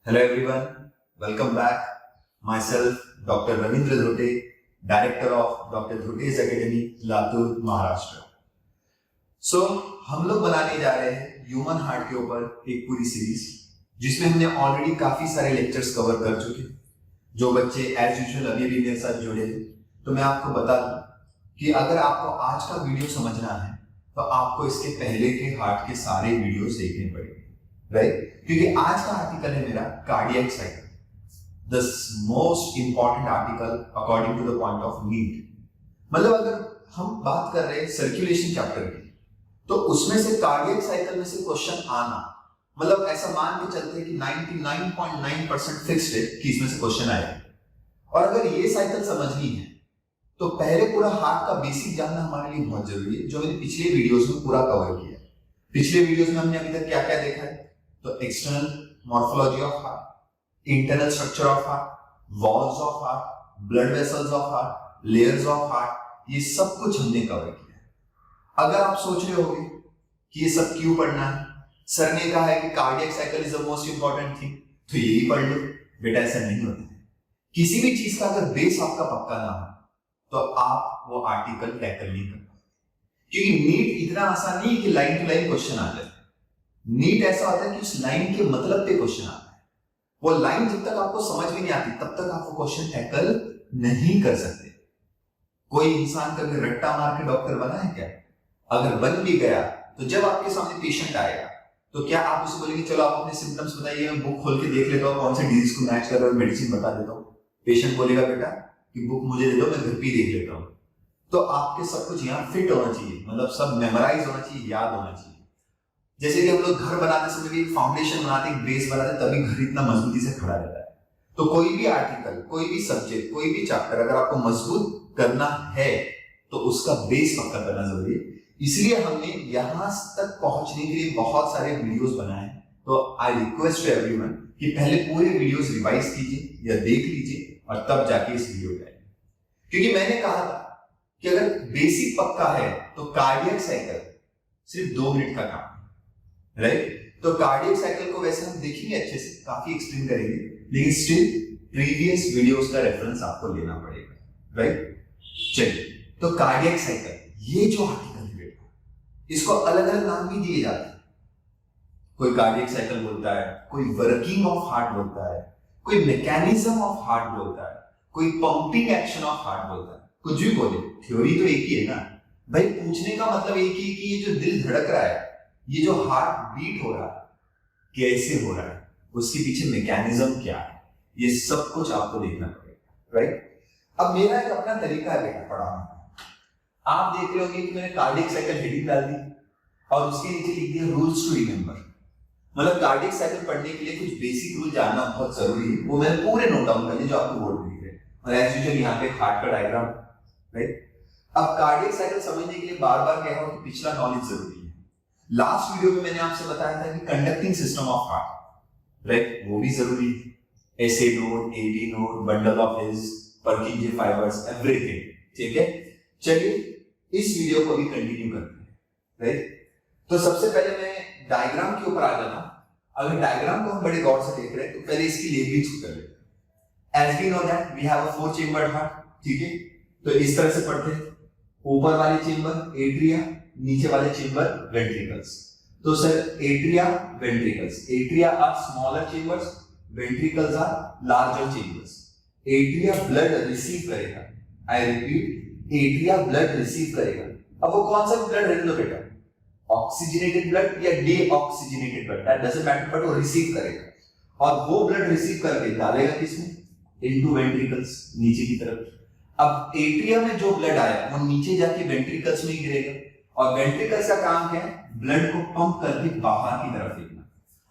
Hello everyone, welcome back. Myself, Dr. Ravindra Dhote, Director of Dr. Dhote's Academy, Latur, Maharashtra. हम लोग बनाने जा रहे हैं ह्यूमन हार्ट के ऊपर एक पूरी सीरीज जिसमें हमने ऑलरेडी काफी सारे लेक्चर्स कवर कर चुके हैं. जो बच्चे एज यूजुअल अभी भी मेरे साथ जुड़े हैं तो मैं आपको बता दूं कि अगर आपको आज का वीडियो समझना है तो आपको इसके पहले के हार्ट के सारे वीडियोस देखने पड़ेंगे, राइट? क्योंकि आज का आर्टिकल है मेरा cardiac cycle, the most important article according to the point of need. मतलब अगर हम बात कर रहे हैं सर्कुलेशन चैप्टर की तो उसमें से कार्डियक साइकिल में से क्वेश्चन आना, मतलब ऐसा मान के चलते हैं कि 99.9% फिक्स्ड है कि इसमें से क्वेश्चन आएगा. और अगर ये साइकिल समझनी है तो पहले पूरा हार्ट का बेसिक जानना हमारे लिए बहुत जरूरी है, जो मैंने पिछले वीडियोस में पूरा कवर किया. पिछले वीडियोस में हमने अभी तक क्या क्या देखा है? तो external morphology of heart, internal structure of heart, walls of heart, blood vessels of heart, layers of heart, ये सब कुछ हमने कवर किया है. अगर आप सोच रहे होगे कि ये सब क्यों पढ़ना है, सर ने कहा है कि cardiac cycle is the most important thing तो यही पढ़ लो, बेटा ऐसा नहीं होता है. किसी भी चीज का अगर बेस आपका पक्का ना हो तो आप वो आर्टिकल टैकल नहीं कर पाते. क्योंकि नीट इतना आसान नहीं है कि लाइन टू लाइन क्वेश्चन आ जाए. नीट ऐसा होता है कि उस लाइन के मतलब पे क्वेश्चन आता है. वो लाइन जब तक आपको समझ में नहीं आती तब तक आप वो क्वेश्चन टैकल नहीं कर सकते. कोई इंसान कभी रट्टा मार के डॉक्टर बना है क्या? अगर बन भी गया तो जब आपके सामने पेशेंट आएगा तो क्या आप उसे बोलेंगे चलो आप अपने सिम्टम्स बताइए, मैं बुक खोल के देख लेता हूँ कौन से डिजीज को मैच कर रहा है, मेडिसिन बता देता हूँ. पेशेंट बोलेगा बेटा कि बुक मुझे दे दो, मैं घर पे देख लेता हूँ. तो आपके सब कुछ यहाँ फिट होना चाहिए, मतलब सब मेमोराइज होना चाहिए, याद होना चाहिए. जैसे कि हम लोग घर बनाते समय भी एक फाउंडेशन बनाते हैं, एक बेस बनाते हैं, तभी घर इतना मजबूती से खड़ा रहता है. तो कोई भी आर्टिकल, कोई भी सब्जेक्ट, कोई भी चैप्टर अगर आपको मजबूत करना है तो उसका बेस पक्का करना जरूरी है. इसलिए हमने यहां तक पहुंचने के लिए बहुत सारे वीडियोस बनाए. तो आई रिक्वेस्ट टू एवरीवन कि पहले पूरे वीडियोस रिवाइज कीजिए या देख लीजिए और तब जाके इस वीडियो पे आइए. क्योंकि मैंने कहा था कि अगर बेसिक पक्का है तो कार्डियक साइकिल सिर्फ 2 मिनट का काम है, राइट? तो कार्डियक साइकिल को वैसे हम देखेंगे अच्छे से, काफी एक्सप्लेन करेंगे, लेकिन स्टिल प्रीवियस वीडियोस का रेफरेंस आपको लेना पड़ेगा, राइट? चलिए, तो कार्डियक साइकिल ये जो आर्टिकल है बेटा, इसको अलग अलग नाम भी दिए जाते हैं. कोई कार्डियक साइकिल बोलता है, कोई वर्किंग ऑफ हार्ट बोलता है, कोई मैकेनिज्म ऑफ हार्ट बोलता है, कोई पंपिंग एक्शन ऑफ हार्ट बोलता है. कुछ भी बोले, थ्योरी तो एक ही है ना भाई. पूछने का मतलब एक ही कि ये जो दिल धड़क रहा है, ये जो हार्ट बीट हो रहा है, कैसे हो रहा है, उसके पीछे मैकेनिज्म क्या है, ये सब कुछ आपको देखना पड़ेगा, राइट? अब मेरा एक अपना तरीका है बेटा पढ़ाने का. आप देख रहे होंगे कि मैंने कार्डियक साइकिल हेडिंग डाल दी और उसके नीचे लिख दिया रूल्स टू रिमेंबर. मतलब कार्डियक साइकिल पढ़ने के लिए कुछ बेसिक रूल जानना बहुत जरूरी है. वो मैंने पूरे नोट डाउन कर लिए जो आपको बोर्ड में दिख रहे हैं. और एज यूजुअल यहाँ पे हार्ट का डायग्राम, राइट? अब कार्डियक साइकिल समझने के लिए बार बार कह रहा हूं कि पिछला नॉलेज जरूरी है. लास्ट वीडियो में मैंने आपसे बताया था कि conducting system of heart, right, वो भी जरूरी है. SA node, AB node, bundle of hills, Purkinje fibres, everything. ठीक है, चलिए इस वीडियो को भी कंटिन्यू करते हैं, राइट? तो सबसे पहले मैं डायग्राम के ऊपर आ जाता हूं. अगर डायग्राम को हम बड़े गौर से देख रहे हैं तो पहले इसकी लेबलिंग कर लेते हैं. As we know that we have a 4 chambered heart. ठीक है, तो इस तरह से पढ़ते हैं. ऊपर वाले चेंबर एट्रिया, नीचे वाले चेंबर वेंट्रिकल्स. तो sir atria, ventricles. Atria are smaller chambers, ventricles are larger chambers. Atria blood receive करेगा. I repeat, atria blood receive करेगा. अब वो कौन सा ब्लड रहने दो बेटा, ऑक्सीजनेटेड ब्लड या deoxygenated blood, that doesn't matter, but वो रिसीव करेगा. और वो ब्लड रिसीव करके डालेगा किसमें? इनटू वेंट्रिकल्स, नीचे की तरफ. अब एट्रिया में जो ब्लड आया वो नीचे जाके वेंट्रिकल्स में ही गिरेगा. और वेंट्रिकल्स का काम क्या है? ब्लड को पंप करके बाहर की तरफ फेंकना.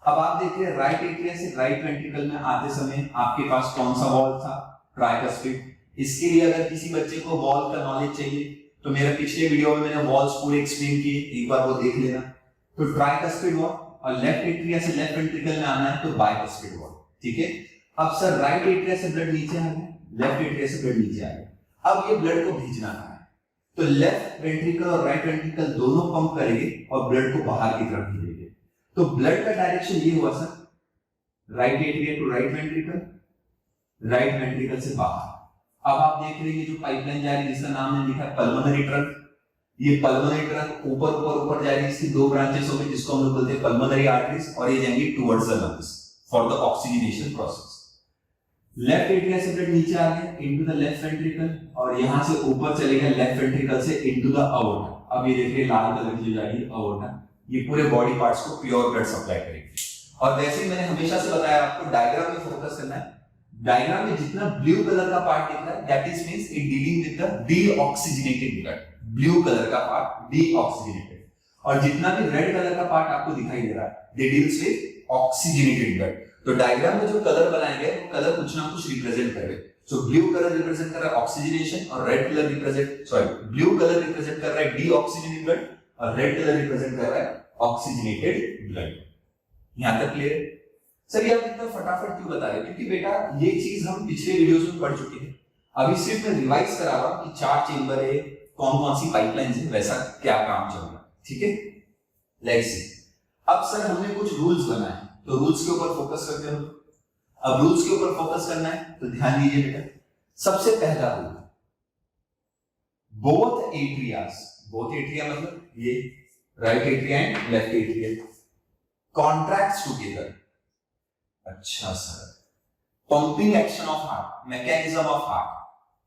अब आप देखिए राइट एट्रिया से राइट वेंट्रिकल में आते समय आपके पास कौन सा वॉल्व था? ट्राइकस्पिड. इसके लिए अगर किसी बच्चे को वॉल्व का नॉलेज चाहिए तो मेरा पिछले वीडियो में मैंने वॉल्व्स पूरे एक्सप्लेन किए, एक बार वो देख लेना. तो ट्राइकस्पिड वॉल्व, और लेफ्ट एट्रिया से लेफ्ट वेंट्रिकल में आना है तो बाइकस्पिड वॉल्व. ठीक है, अब सर राइट एट्रिया से ब्लड नीचे आ गया, लेफ्ट एट्रिया से ब्लड नीचे आ गया. अब ये ब्लड को भेजना है तो लेफ्ट वेंट्रिकल और राइट वेंट्रिकल दोनों पंप करेंगे और ब्लड को बाहर की तरफ भेजेंगे. तो ब्लड का डायरेक्शन ये हुआ sir, right atria to right ventricle, right ventricle से बाहर। अब आप देख रहे हैं जो पाइपलाइन जा रही है जिसका नाम है लिखा है पल्मोनरी ट्रंक। ये पल्मोनरी ट्रंक ऊपर ऊपर ऊपर जा रही है, इसकी दो ब्रांचेस होंगी जिसको हम लोग बोलते हैं पल्मोनरी आर्टरीज, और ये जाएंगी towards the lungs for the oxygenation process. Left atria से ब्लड नीचे आ गया इनटू द लेफ्ट वेंट्रिकल, और यहां से ऊपर चलेगा लेफ्ट वेंट्रिकल से इनटू द अओर्टा। अब ये देखिए लाल कलर की जो जा रही है अओर्टा, ये पूरे बॉडी पार्ट्स को प्योर ब्लड सप्लाई करेगी। और वैसे ही मैंने हमेशा से बताया आपको डायग्राम में फोकस करना है। डायग्राम में जितना ब्लू कलर का पार्ट दिख रहा है that is means it dealing with the deoxygenated blood. Blue colour का पार्ट डीऑक्सीजनेटेड, और जितना भी रेड कलर का पार्ट आपको दिखाई दे रहा है दे डील्स विद ऑक्सीजनेटेड ब्लड। तो डायग्राम में जो कलर बनाए गए वो कलर कुछ ना कुछ रिप्रेजेंट कर रहे हैं। सो ब्लू कलर रिप्रेजेंट कर रहा है ऑक्सीजनेशन, और red colour blue colour represent कर रहा है डीऑक्सीजनेटेड ब्लड, और रेड कलर रिप्रेजेंट कर रहा है ऑक्सीजनेटेड ब्लड। यहां तक क्लियर है? सर ये आप इतना फटाफट क्यों बता रहे हैं? क्योंकि बेटा ये चीज हम पिछले वीडियोस में पढ़ चुके हैं। अभी सिर्फ मैं रिवाइज करा रहा हूं कि 4 चेंबर है, कौन कौन सी पाइपलाइंस है, वैसा क्या काम चल रहा है। ठीक है, लेट्स सी। अब सर हमने कुछ रूल्स बनाए, तो रूल्स के ऊपर फोकस करते हैं। अब रूल्स के ऊपर फोकस करना है तो ध्यान दीजिए बेटा। सबसे पहला रूल, बोथ एट्रिया मतलब ये right atria and left atria contracts together. अच्छा sir, pumping action of heart, mechanism of heart,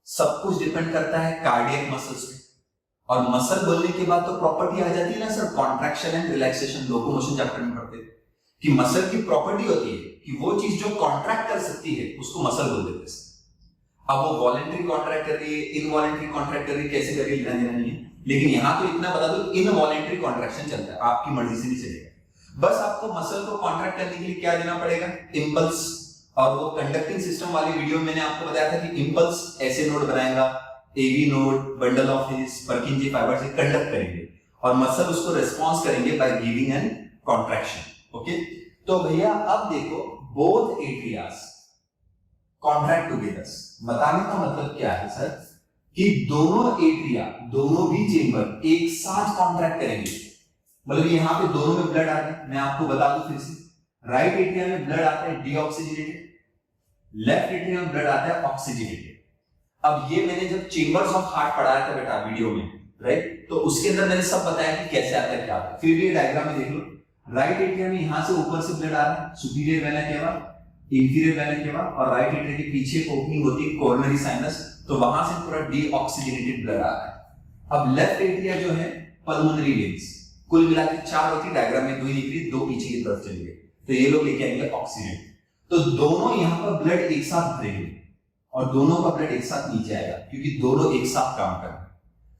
सब कुछ डिपेंड करता है कार्डियक मसल्स पे। और मसल बोलने के बाद तो प्रॉपर्टी आ जाती है ना sir, contraction and relaxation, locomotion chapter में पढ़ते हैं कि मसल की प्रॉपर्टी होती है कि वो चीज जो कॉन्ट्रैक्ट कर सकती है उसको मसल बोल देते हैं। अब वो वॉलंटरी कॉन्ट्रैक्ट कर रही है, इनवॉलंटरी कॉन्ट्रैक्ट कर रही है, कैसे कर रही है लेना देना नहीं है, लेकिन यहां तो इतना बता दो इनवॉलंटरी कॉन्ट्रैक्शन चलता है, आपकी मर्जी से नहीं चलेगा। बस आपको मसल को कॉन्ट्रैक्ट करने के लिए क्या देना पड़ेगा, इंपल्स। और वो कंडक्टिंग सिस्टम वाली वीडियो में मैंने आपको बताया था कि इंपल्स ऐसे नोड बनाएगा, AV node bundle of His Purkinje fibre से कंडक्ट करेंगे, और मसल उसको रिस्पांस करेंगे by giving an contraction. Okay, तो भैया अब देखो बोथ एट्रियास कॉन्ट्रैक्ट टुगेदर। बताने का मतलब क्या है सर कि दोनों एट्रिया, दोनों भी चेंबर एक साथ कॉन्ट्रैक्ट करेंगे। मतलब यहां पे दोनों में ब्लड आ रहा है, मैं आपको बता दूं फिर से, राइट एट्रिया में ब्लड आता है डीऑक्सीजनेटेड, लेफ्ट एट्रिया में ब्लड आता है ऑक्सीजनेटेड। अब ये मैंने जब चेंबर्स ऑफ हार्ट पढ़ाया था बेटा वीडियो में, राइट, तो उसके अंदर मैंने सब बताया कि कैसे आता है क्या आता है। फिर भी डायग्राम में देख लो, राइट एट्रिया में यहां से ऊपर से ब्लड आ रहा है, superior vena cava, inferior vena cava, और राइट एट्रिया के पीछे ओपनिंग होती है कोरोनरी साइनस, तो वहां से पूरा डीऑक्सीजनेटेड ब्लड आ रहा है। अब लेफ्ट एट्रिया जो है पल्मोनरी वेन्स, कुल मिला के 4 होती, डायग्राम में 2 ही निकली, 2 पीछे की तरफ चली गई, तो ये लोग लेके आएंगे ऑक्सीजन। तो दोनों यहां पर ब्लड एक साथ भरेंगे और दोनों का ब्लड एक साथ नीचे आएगा, क्योंकि दोनों एक साथ काम कर रहे हैं।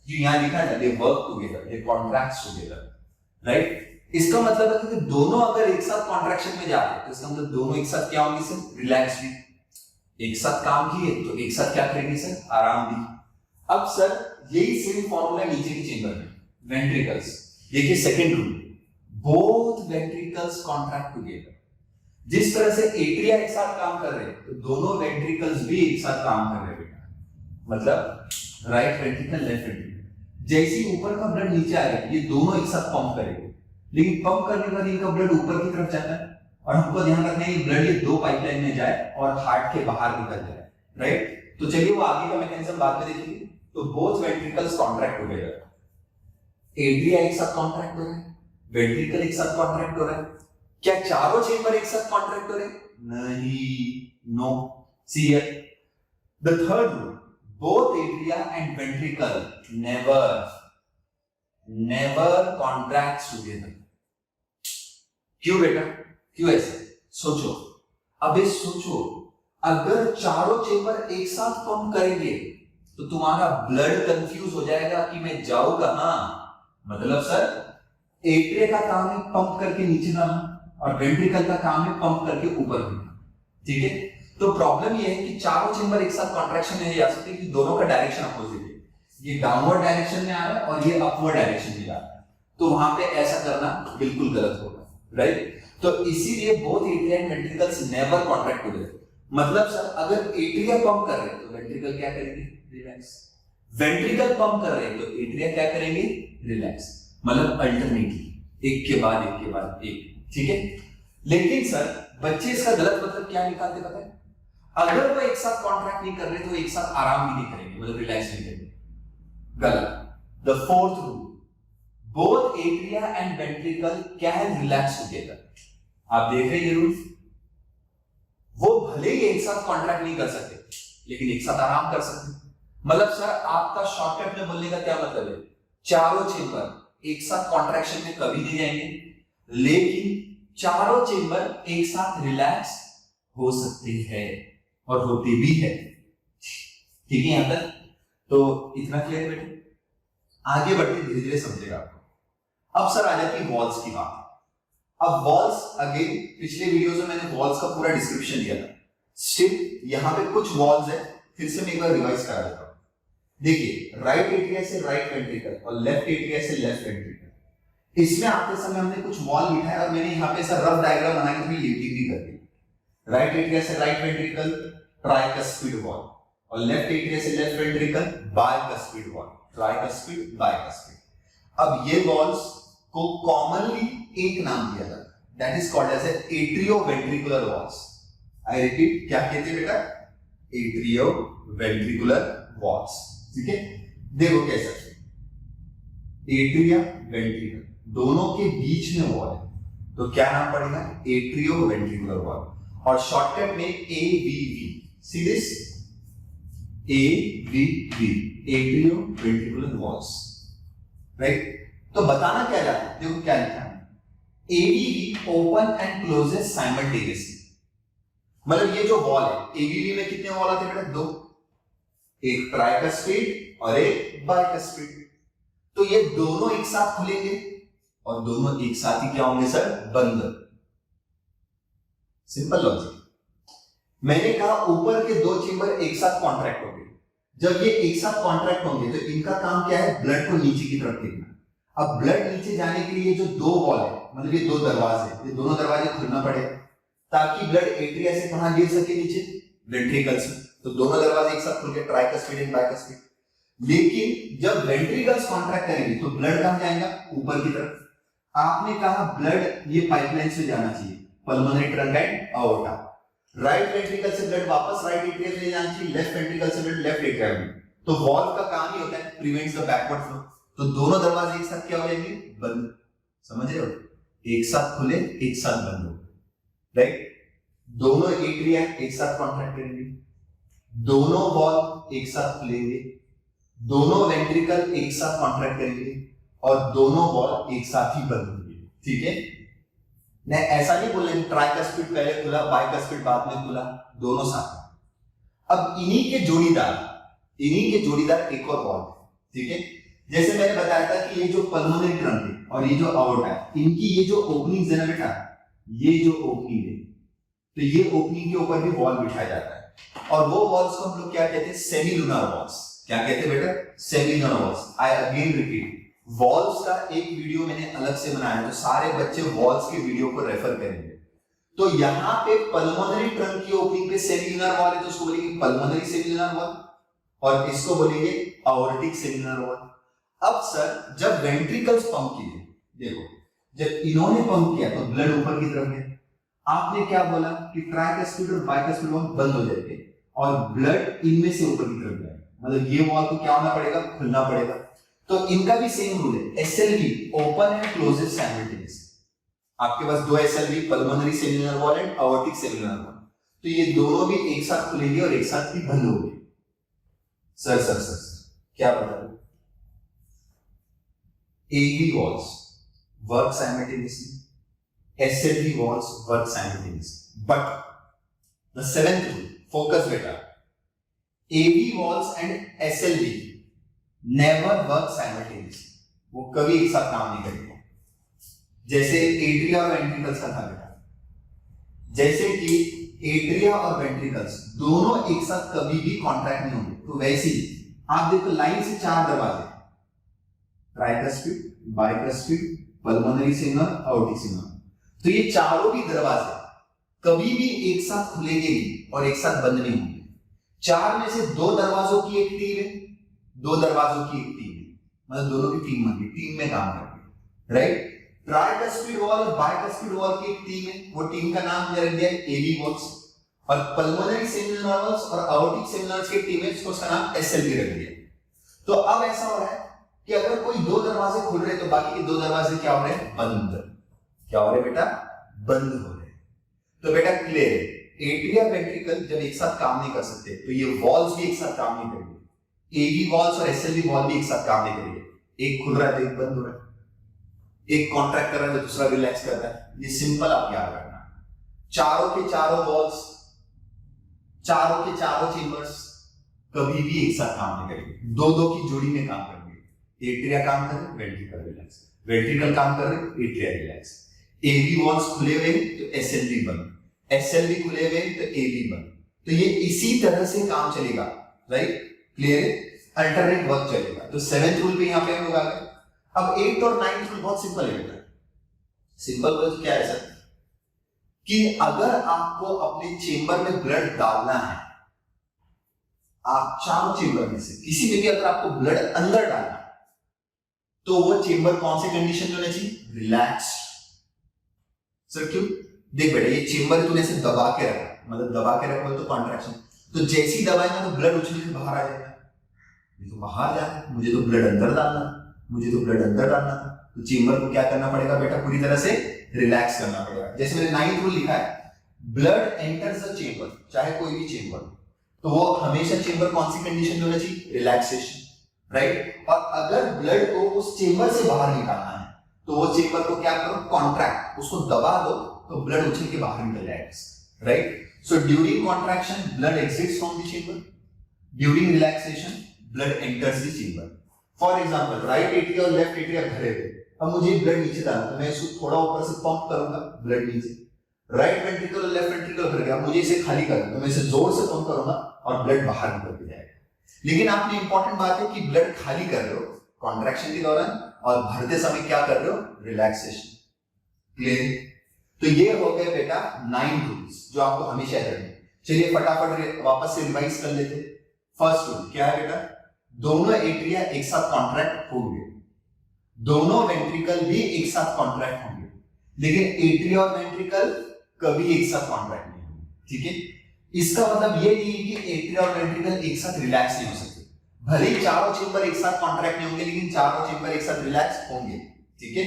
जो यहां लिखा है they work together, they contracts together, right. इसका मतलब है कि दोनों अगर एक साथ कॉन्ट्रैक्शन में जा रहे हैं तो इसका मतलब दोनों एक साथ क्या होंगे सर, रिलैक्स भी। एक साथ काम किए तो एक साथ क्या करेंगे सर, आराम भी। अब सर यही सेम फॉर्मूला नीचे की चेंबर में, वेंट्रिकल्स। देखिए second rule, both ventricles contract together. जिस तरह से एट्रिया एक साथ काम कर रहे हैं तो दोनों वेंट्रिकल्स भी एक साथ काम कर रहे हैं बेटा, मतलब राइट वेंट्रिकल लेफ्ट वेंट्रिकल। जैसे ही ऊपर का ब्लड नीचे आएगा ये दोनों एक साथ पंप करेंगे, लेकिन पंप करने के बाद इनका ब्लड ऊपर की तरफ जाता है, और हमको ध्यान रखना है ब्लड ये 2 पाइपलाइन में जाए और हार्ट के बाहर निकल जाए, राइट। तो चलिए वो आगे का मैकेनिज्म बाद में देखेंगे। तो both ventricles contract together, atria एक साथ कॉन्ट्रैक्ट हो रहा है, वेंट्रिकल एक साथ कॉन्ट्रैक्ट हो रहा है। क्या चारों चेंबर एक साथ कॉन्ट्रैक्ट हो रहे हैं? नहीं, no. See here the third rule, both atria and ventricle never contracts together. क्यों बेटा, क्यों ऐसे? सोचो, अबे सोचो, अगर चारों चेंबर एक साथ पंप करेंगे तो तुम्हारा ब्लड कंफ्यूज हो जाएगा कि मैं जाऊं कहां। मतलब सर एट्रिया का काम है पंप करके नीचे लाना और वेंट्रिकल का काम है पंप करके ऊपर भेजना, ठीक है। तो प्रॉब्लम ये है कि चारों चेंबर एक साथ कॉन्ट्रैक्शन में जा सकते हैं कि दोनों का डायरेक्शन अपोजिट है, ये डाउनवर्ड डायरेक्शन में आ रहा है और ये अपवर्ड डायरेक्शन में जा रहा है, तो वहां पे ऐसा करना बिल्कुल गलत होगा, राइट। तो इसीलिए both atria and ventricles never contract together. मतलब सर अगर एट्रिया पंप कर रहे हैं तो वेंट्रिकल क्या करेंगे, रिलैक्स। वेंट्रिकल पंप कर रहे हैं तो एट्रिया क्या करेंगे, रिलैक्स। मतलब अल्टरनेटली, एक के बाद एक, ठीक है। लेकिन सर बच्चे इसका गलत मतलब क्या निकालते पता है? अगर वो एक साथ कॉन्ट्रैक्ट नहीं कर रहे तो एक साथ आराम भी नहीं करेंगे, मतलब रिलैक्स नहीं करेंगे। गलत। The fourth rule, both atria and ventricle can relax together. आप देख रहे हैं ये रूल, वो भले ही एक साथ कॉन्ट्रैक्ट नहीं कर सकते लेकिन एक साथ आराम कर सकते। मतलब सर आपका शॉर्टकट में बोलने का क्या मतलब है? चारों चेंबर एक साथ कॉन्ट्रैक्शन में कभी नहीं जाएंगे, लेकिन चारों चेंबर एक साथ रिलैक्स हो सकते हैं और होते भी है। ठीक है यहां तक? तो इतना क्लियर बेटे? आगे बढ़ते धीरे धीरे समझेगा आपको। अब सर आ जाती है वॉल्स की बात। अब वॉल्स अगेन पिछले वीडियोस में मैंने वॉल्स का पूरा डिस्क्रिप्शन दिया था। स्टिल यहां पे कुछ वॉल्स है, फिर से मैं एक बार रिवाइज करा देता हूं। देखिए राइट एट्रिया से राइट वेंट्रिकल और लेफ्ट एट्रिया से लेफ्ट वेंट्रिकल, इसमें आते समय हमने कुछ वॉल लिखा है और मैंने यहाँ पे ऐसा रफ डायग्राम बना के भी भी कर दिया। राइट एट्रिया से राइट वेंट्रिकल ट्राइकस्पिड वॉल और लेफ्ट एट्रिया से left ventricle bicuspid valve, tricuspid bicuspid. अब ये वॉल्स को कॉमनली एक नाम दिया जाता है, that is called as atrioventricular walls. I repeat, क्या कहते हैं बेटा? Atrioventricular walls. ठीक है, देखो कैसा एट्रिया वेंट्रिकल दोनों के बीच में वॉल है तो क्या नाम पड़ेगा? Atrioventricular wall. और शॉर्टकट में AVV, see this AVV, atrioventricular valves, right? तो बताना क्या चाहते हैं? देखो क्या लिखा है, AVV open and closes simultaneously. मतलब ये जो वॉल है, एवीवी में कितने वॉल आते हैं बेटा? दो, एक ट्राइकस्पिड और एक बाइकस्पिड। तो ये दोनों एक साथ खुलेंगे और दोनों एक साथ ही क्या होंगे सर? बंद। Simple logic. मैंने कहा ऊपर के दो चेंबर एक साथ कॉन्ट्रैक्ट होंगे। जब ये एक साथ कॉन्ट्रैक्ट होंगे तो इनका काम क्या है? ब्लड को नीचे की तरफ फेंकना। अब ब्लड नीचे जाने के लिए जो दो वॉल है, मतलब ये दो दरवाजे, ये दोनों दरवाजे खुलना पड़ेगा ताकि ब्लड एट्रिया से कहां गिर सके? नीचे, वेंट्रिकल से। तो दोनों दरवाजे एक साथ खुल के ट्राइकस्पिड एंड बाइकस्पिड। लेकिन जब वेंट्रिकल्स कॉन्ट्रैक्ट करेंगे तो ब्लड कहां जाएगा? ऊपर की तरफ। आपने कहा ब्लड ये पाइपलाइन से जाना चाहिए, pulmonary trunk and aorta. Right ventricle से ब्लड वापस राइट एट्रिया में जाना चाहिए, लेफ्ट वेंट्रिकल से ब्लड लेफ्ट एट्रिया में। तो वॉल्व का काम ही होता है प्रिवेंट्स द बैकवर्ड फ्लो। तो दोनों दरवाजे एक साथ क्या हो जाएंगे? बंद। समझ रहे हो? एक साथ खुले, एक साथ बंद हो, राइट? दोनों एट्रिया एक साथ कॉन्ट्रैक्ट करेंगे, दोनों वॉल एक साथ खुलेंगे, दोनों वेंट्रिकल एक साथ कॉन्ट्रैक्ट करेंगे और दोनों वॉल एक साथ ही बंद होंगे। ठीक है? नहीं ऐसा नहीं बोलेंगे ट्राइकस्पिड पहले खुला, बाइकस्पिड बाद में खुला, दोनों साथ। अब इन्हीं के जोड़ीदार एक और वॉल है। ठीक है? जैसे मैंने बताया था कि ये जो पल्मोनरी ट्रंक है और ये जो अओर्टा है, इनकी ये जो ओपनिंग है ना बेटा, ये जो ओपनिंग है, तो ये ओपनिंग के ऊपर भी वॉल बिठाया जाता है और वो वॉल्स को हम लोग क्या कहते हैं? Semilunar valves. क्या कहते हैं बेटा? Semilunar valves. I again repeat, valves का एक वीडियो मैंने अलग से बनाया है, तो सारे बच्चे वॉल्स के वीडियो को रेफर करेंगे। तो यहाँ पे पल्मोनरी ट्रंक की ओपनिंग पे सेमीलुनार वॉल है तो उसको बोलेंगे पल्मोनरी सेमीलुनार वॉल और इसको बोलेंगे अओर्टिक सेमीलुनार वॉल। अब सर जब वेंट्रिकल्स पंप किए, देखो जब इन्होंने पंप किया तो ब्लड ऊपर की तरफ गया। आपने क्या बोला कि ट्राइकस्पिड और बाइकस्पिड वॉल बंद हो जाएंगे और ब्लड इनमें से ऊपर की तरफ जाएगा, मतलब ये वॉल को क्या होना पड़ेगा? खुलना पड़ेगा। तो इनका भी सेम रूल है, SLV open and closes simultaneously. आपके पास दो SLV, pulmonary semilunar valve and aortic semilunar valve, तो ये दोनों भी एक साथ खुलेंगे और एक साथ ही बंद होंगे। सर क्या बता रहे? AV walls work simultaneously, SLV walls work simultaneously, but the seventh rule, focus beta, AV walls and SLV never work simultaneously, वो कभी एक साथ काम नहीं करेंगे। जैसे एट्रिया और वेंट्रिकल्स का था बेटा, जैसे कि एट्रिया और वेंट्रिकल्स दोनों एक साथ कभी भी कॉन्ट्रैक्ट नहीं होंगे, तो वैसे ही आप देखो लाइन से चार दरवाजे, tricuspid, bicuspid, pulmonary semilunar, aortic semilunar, तो ये चारों भी दरवाजे कभी भी एक साथ खुलेंगे नहीं और एक साथ बंद नहीं होंगे। चार में से दो दरवाजों की एक टीम है, दो दरवाजों की एक टीम है, मतलब दोनों की टीम बन गई, टीम में काम करती है, राइट? ट्राइकस्पिड वॉल और बाइकस्पिड वॉल की एक टीम है, वो टीम का नाम हमने रख दिया है एवी वॉल्स, और पल्मोनरी सेमिनल वॉल्स और आयोटिक सेमिनल्स की टीम है जिसको उसका नाम एसएलवी रख दिया। तो अब ऐसा हो रहा है कि अगर कोई दो दरवाजे खुल रहे तो बाकी के दो दरवाजे क्या हो रहे हैं? बंद। क्या हो रहे बेटा? बंद हो रहे। तो बेटा क्लियर है, एट्रिया वेंट्रिकल जब एक साथ काम नहीं कर सकते तो ये वॉल्स भी एक साथ काम नहीं करेंगे, एवी वॉल्स और एसएलवी वॉल भी एक साथ काम नहीं करेंगे। एक खुल रहा है तो एक बंद हो रहा है, एक कॉन्ट्रैक्ट कर रहा है तो दूसरा रिलैक्स कर रहा है। ये सिंपल आप याद रखना। चारों के चारों वॉल्स, चारों के चारों चेंबर्स कभी भी एक साथ काम नहीं करेंगे, दो दो की जोड़ी में काम करेंगे। एट्रिया काम कर रहे, वेंट्रिकल रिलैक्स, वेंट्रिकल काम कर रहे, एट्रिया रिलैक्स। एवी वॉल्स खुले हुए तो एसएलवी बंद, एसएलवी खुले हुए तो एवी बंद। तो ये इसी तरह से काम चलेगा, राइट? क्लियर है? अल्टरनेट वर्क चलेगा। तो 7th रूल पे यहां पे हम लोग आ गए। अब 8th और 9th रूल बहुत सिंपल है बेटा। सिंपल तो क्या है सर कि अगर आपको अपने चेंबर में ब्लड डालना है, आप चारों चेंबर में से किसी में भी अगर आपको ब्लड अंदर डालना है तो वो चेंबर कौन से कंडीशन में होना चाहिए? रिलैक्स। सर क्यों? देख बेटा, ये चेंबर तूने ऐसे दबा के रखा, मतलब दबा के रखा तो कॉन्ट्रैक्शन, तो जैसी दबाएगा तो ब्लड उछल के बाहर आ जाएगा। ये तो बाहर जा रहा है, मुझे तो ब्लड अंदर डालना था, मुझे तो ब्लड अंदर डालना था। तो चेंबर को क्या करना पड़ेगा बेटा? पूरी तरह से रिलैक्स करना पड़ेगा। जैसे मैंने 9th रूल लिखा है, ब्लड एंटर्स द चेंबर, चाहे कोई भी चेंबर, तो वो हमेशा चेंबर कौन सी कंडीशन में होना चाहिए? Relaxation, right? और अगर ब्लड को उस चेंबर से बाहर निकालना है तो वो चेंबर को क्या करो? कॉन्ट्रैक्ट, उसको दबा दो तो ब्लड उछल के बाहर निकल जाएगा, right? So during contraction blood exits from the chamber, during relaxation blood enters the chamber. For example, right atria और लेफ्ट एट्रिया भरे हुए, अब मुझे ब्लड नीचे डालना तो मैं इसको थोड़ा ऊपर से पंप करूंगा, ब्लड नीचे। राइट वेंट्रिकल और लेफ्ट वेंट्रिकल भर गया, मुझे इसे खाली करना तो मैं इसे जोर से पंप करूंगा और ब्लड बाहर निकल के जाएगा। लेकिन आपने इंपॉर्टेंट बात है कि ब्लड खाली कर रहे हो कॉन्ट्रैक्शन के दौरान और भरते समय क्या कर रहे हो? रिलैक्सेशन। क्लियर? तो ये हो गए बेटा 9 रूल्स जो आपको हमेशा याद रखने। चलिए फटाफट वापस से रिवाइज कर लेते। फर्स्ट रूल क्या है बेटा? दोनों एट्रिया एक साथ कॉन्ट्रैक्ट होंगे, दोनों वेंट्रिकल भी एक साथ कॉन्ट्रैक्ट होंगे, लेकिन एट्रिया और वेंट्रिकल कभी एक साथ कॉन्ट्रैक्ट नहीं होंगे। ठीक है? इसका मतलब ये नहीं है कि एट्रिया और वेंट्रिकल एक साथ रिलैक्स नहीं हो सकते। भले ही चारों चेंबर एक साथ कॉन्ट्रैक्ट नहीं होंगे, लेकिन चारों चेंबर एक साथ रिलैक्स होंगे। ठीक है?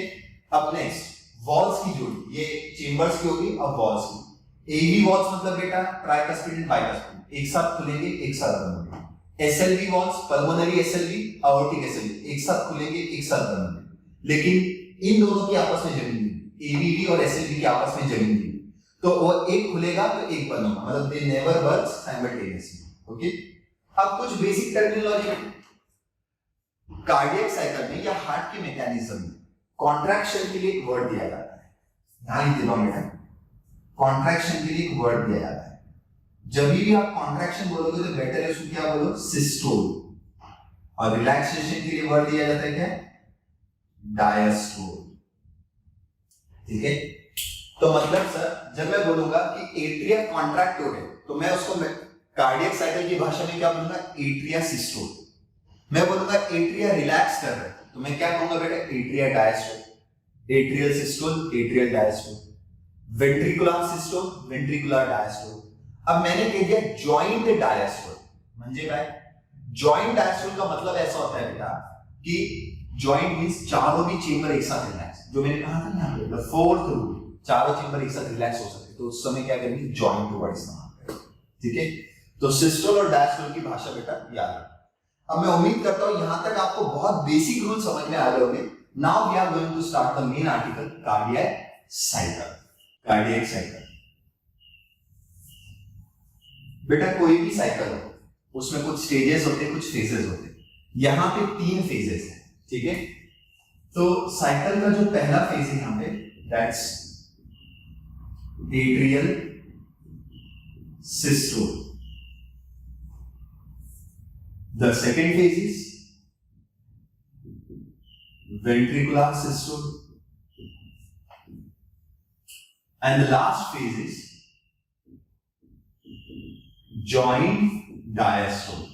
अब नेक्स्ट वॉल्स की जोड़ी, ये चेंबर्स की होगी, अब वॉल्स की। एवी वॉल्स मतलब बेटा ट्राइकस्पिड एंड बाइकस्पिड, एक साथ खुलेंगे एक साथ बंद होंगे। SLV walls, pulmonary SLV, aortic SLV, एक साथ खुलेंगे एक साथ बंद होंगे। लेकिन इन दोनों की आपस में जमीन नहीं, एवीवी और एसएलवी की आपस में जमीन नहीं, तो वो एक खुलेगा तो एक बंद होगा, मतलब they never work simultaneously. Okay? अब कुछ बेसिक टर्मिनोलॉजी, कार्डियक साइकिल में या हार्ट के मैकेनिज्म में कॉन्ट्रैक्शन के लिए एक वर्ड दिया जाता है। ध्यान दे बेटा, कॉन्ट्रैक्शन के लिए एक वर्ड दिया जाता है। जब भी आप कॉन्ट्रैक्शन बोलोगे तो बेटर है उसको क्या बोलो? सिस्टोल। और रिलैक्सेशन के लिए वर्ड दिया जाता है क्या? डायस्टोल। ठीक है? तो मतलब सर जब मैं बोलूंगा कि एट्रिया कॉन्ट्रैक्ट हो रहे तो मैं उसको कार्डियक साइकिल की भाषा में क्या बोलूंगा? Atria systole. मैं बोलूंगा एट्रिया रिलैक्स कर रहे तो मैं क्या कहूंगा बेटा? Atria diastole. Atrial systole, atrial diastole. Ventricular systole, ventricular diastole. अब मैंने कह दिया जॉइंट डायस्टोल, म्हणजे काय? जॉइंट डायस्टोल का मतलब ऐसा होता है बेटा कि जॉइंट मींस चारों भी चेंबर एक साथ रिलैक्स, जो मैंने कहा था यहां पे फोर्थ रूल, चारों चेंबर एक साथ रिलैक्स हो सकते, तो उस समय क्या करेंगे? जॉइंट वर्ड इस्तेमाल करेंगे। ठीक है? तो सिस्टोल और डायस्टोल की भाषा बेटा याद रखना। अब मैं उम्मीद करता हूं यहां तक आपको बहुत बेसिक रूल समझ में आ गए होंगे। Now we are going to start the main article, cardiac cycle. Cardiac cycle बेटा कोई भी साइकिल हो उसमें कुछ स्टेजेस होते हैं, कुछ फेजेस होते हैं। यहां पे 3 फेजेस हैं। ठीक है? तो साइकिल का जो पहला फेज है यहां पे, that's atrial systole. The second phase is ventricular systole, and the last phase is joint diastole.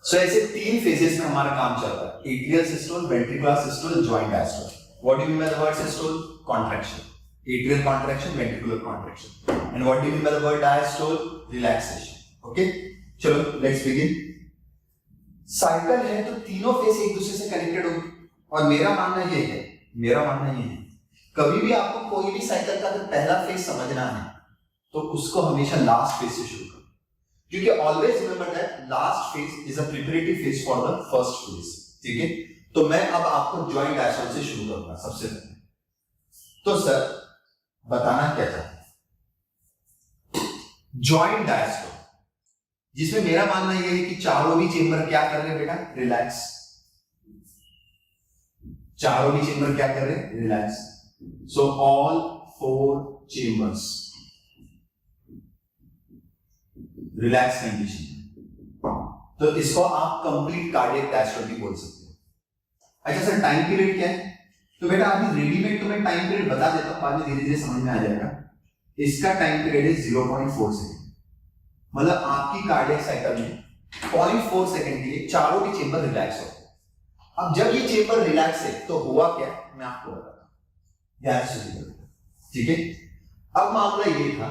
सो ऐसे 3 फेजेस में हमारा काम चलता है, atrial systole, ventricular systole, joint diastole. What do you mean by the word systole? Contraction. Atrial contraction, ventricular contraction. And what do you mean by the word diastole? Relaxation. Okay, चलो let's begin. Cycle है तो तीनों phase एक दूसरे से connected होंगे, और मेरा मानना ये है कभी भी आपको कोई भी साइकिल का अगर पहला फेज समझना है तो उसको हमेशा लास्ट फेज से शुरू करो, क्योंकि always remember that last phase is a preparatory phase for the first phase. ठीक है, तो मैं अब आपको जॉइंट डायस्टोल से शुरू करूंगा सबसे पहले. तो सर बताना क्या चाहते हैं? जॉइंट डायस्टोल जिसमें मेरा मानना यह है कि चारों भी चेंबर क्या कर रहे हैं बेटा? रिलैक्स. चारों भी चेंबर क्या कर रहे हैं? Relax. So all 4 chambers relax condition. तो इसको आप कंप्लीट कार्डियक डायस्टोल भी बोल सकते हो. अच्छा सर टाइम पीरियड क्या है? तो बेटा अभी रेडीमेड तो मैं टाइम पीरियड बता देता हूं, बाद में धीरे धीरे समझ में आ जाएगा. इसका टाइम पीरियड है 0.4 सेकेंड. मतलब आपकी कार्डियक साइकिल में 0.4 सेकेंड के लिए चारों भी चेंबर रिलैक्स होते हैं. अब जब ये चेंबर रिलैक्स है तो हुआ क्या, मैं आपको बताता हूं. ध्यान से सुनिए. ठीक है, अब मामला ये था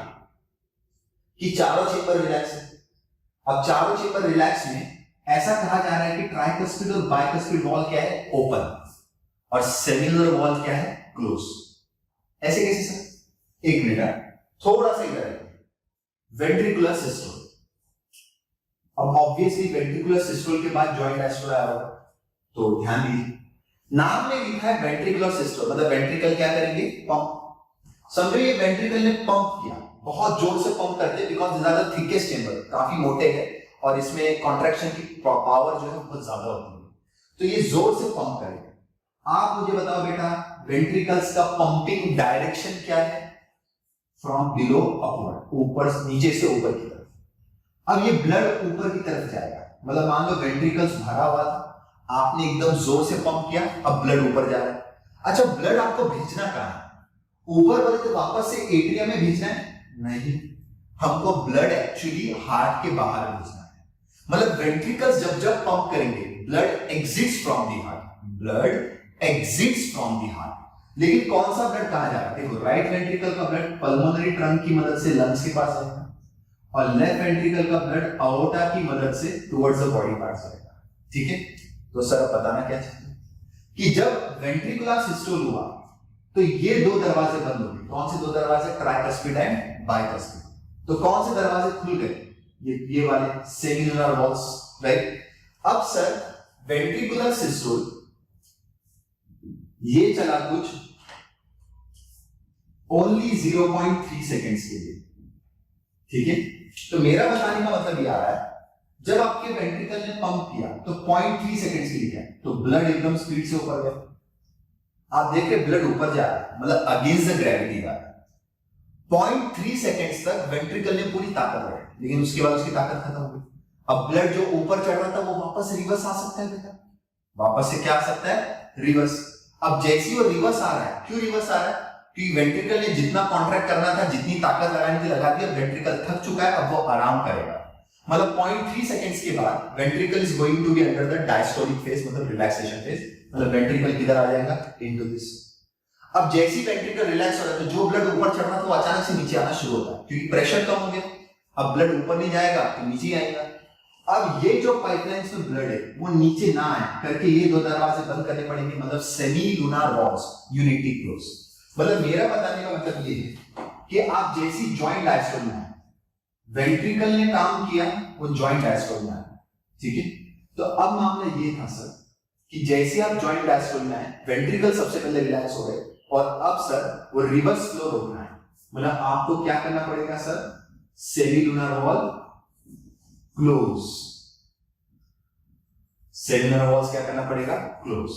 कि चारों चेंबर रिलैक्स है. अब चारों चेंबर रिलैक्स में ऐसा कहा जा रहा है कि ट्राइकस्पिड और बाइकस्पिड वॉल क्या है? ओपन, और सेमिलर वॉल क्या है? क्लोज. ऐसे कैसे सर? एक मिनट, थोड़ा सा इधर है. Ventricular systole. अब ऑब्वियसली वेंट्रिकुलर सिस्टोल के बाद जॉइंट डायस्टोल आया होगा, तो ध्यान दीजिए नाम में लिखा है वेंट्रिकुलर सिस्टोल, मतलब वेंट्रिकल क्या करेंगे? पंप. समझो ये वेंट्रिकल ने पंप किया, बहुत जोर से पंप करते हैं, because this are the thickest chamber, काफी मोटे हैं और इसमें कॉन्ट्रैक्शन की पावर जो है बहुत ज्यादा होती है, तो ये जोर से पंप करेंगे. आप मुझे बताओ बेटा, वेंट्रिकल्स का पंपिंग डायरेक्शन क्या है? फ्रॉम बिलो अपवर्ड, ऊपर नीचे से ऊपर की तरफ. अब ये ब्लड ऊपर की तरफ जाएगा, मतलब मान लो वेंट्रिकल्स भरा हुआ था, आपने एकदम जोर से पंप किया, अब ब्लड ऊपर जा रहा है. अच्छा ब्लड आपको भेजना कहां है? ऊपर बोले तो वापस से एट्रियम में भेजना है? नहीं, हमको ब्लड एक्चुअली हार्ट के बाहर भेजना है. मतलब वेंट्रिकल्स जब जब पंप करेंगे blood exits from the heart, blood exits from the heart. लेकिन कौन सा ब्लड कहां जा रहा है? देखो, राइट वेंट्रिकल का ब्लड पल्मोनरी ट्रंक की मदद से लंग्स के पास आएगा, और लेफ्ट वेंट्रिकल का ब्लड अओर्टा की मदद से टुवर्ड्स द बॉडी पार्ट्स आएगा. ठीक है, तो सर अब बताना क्या चाहते हैं कि जब वेंट्रिकुलर सिस्टोल हुआ तो ये 2 दरवाजे बंद हो गए. कौन से 2 दरवाजे? Tricuspid and bicuspid. तो कौन से दरवाजे खुल गए? ये वाले सेमिलर वॉल्स, राइट. अब सर वेंट्रिकुलर सिस्टोल ये चला कुछ ओनली 0.3 सेकेंड्स के लिए. ठीक है, तो मेरा बताने का मतलब ये आ रहा है, जब आपके वेंट्रिकल ने पंप किया तो 0.3 सेकेंड्स के लिए किया, तो ब्लड एकदम स्पीड से ऊपर गया. आप देख रहे ब्लड ऊपर जा रहा है, मतलब अगेंस्ट द ग्रेविटी जा रहा है. 0.3 सेकेंड्स तक वेंट्रिकल ने पूरी ताकत लगाई, लेकिन उसके बाद उसकी ताकत खत्म हो गई. अब ब्लड जो ऊपर चढ़ रहा था वो वापस रिवर्स आ सकता है बेटा. वापस से क्या आ सकता है? रिवर्स. अब जैसे वो रिवर्स आ रहा है, क्यों रिवर्स आ रहा है? क्योंकि वेंट्रिकल ने जितना कॉन्ट्रैक्ट करना था, जितनी ताकत लगानी थी लगा दिया, वेंट्रिकल थक चुका है, अब वो आराम करेगा. मतलब 0.3 सेकेंड्स के बाद ventricle is going to be under the diastolic phase, मतलब रिलैक्सेशन फेज. मतलब वेंट्रिकल किधर आ जाएगा? Into this. अब जैसे ही वेंट्रिकल रिलैक्स हो रहा है तो जो ब्लड ऊपर चढ़ रहा था वो अचानक से नीचे आना शुरू होता है, क्योंकि प्रेशर कम हो गया. अब ब्लड ऊपर नहीं जाएगा तो नीचे ही आएगा. अब ये जो पाइपलाइंस में ब्लड है वो नीचे ना आए करके ये 2 दरवाजे बंद करने पड़ेंगे, मतलब semi lunar walls unity close. मतलब मेरा बताने का मतलब ये है कि आप जैसी जॉइंट डायस्टोल में है, वेंट्रिकल ने काम किया, वो जॉइंट डायस्टोल में है. ठीक है, तो अब मामला ये था सर कि जैसे आप जॉइंट डायस्टोल में है, वेंट्रिकल सबसे पहले रिलैक्स हो गए, और अब सर वो रिवर्स फ्लो रोकना है. मतलब आपको क्या करना पड़ेगा sir? Semi lunar wall close. Similar walls क्या करना पड़ेगा? क्लोज.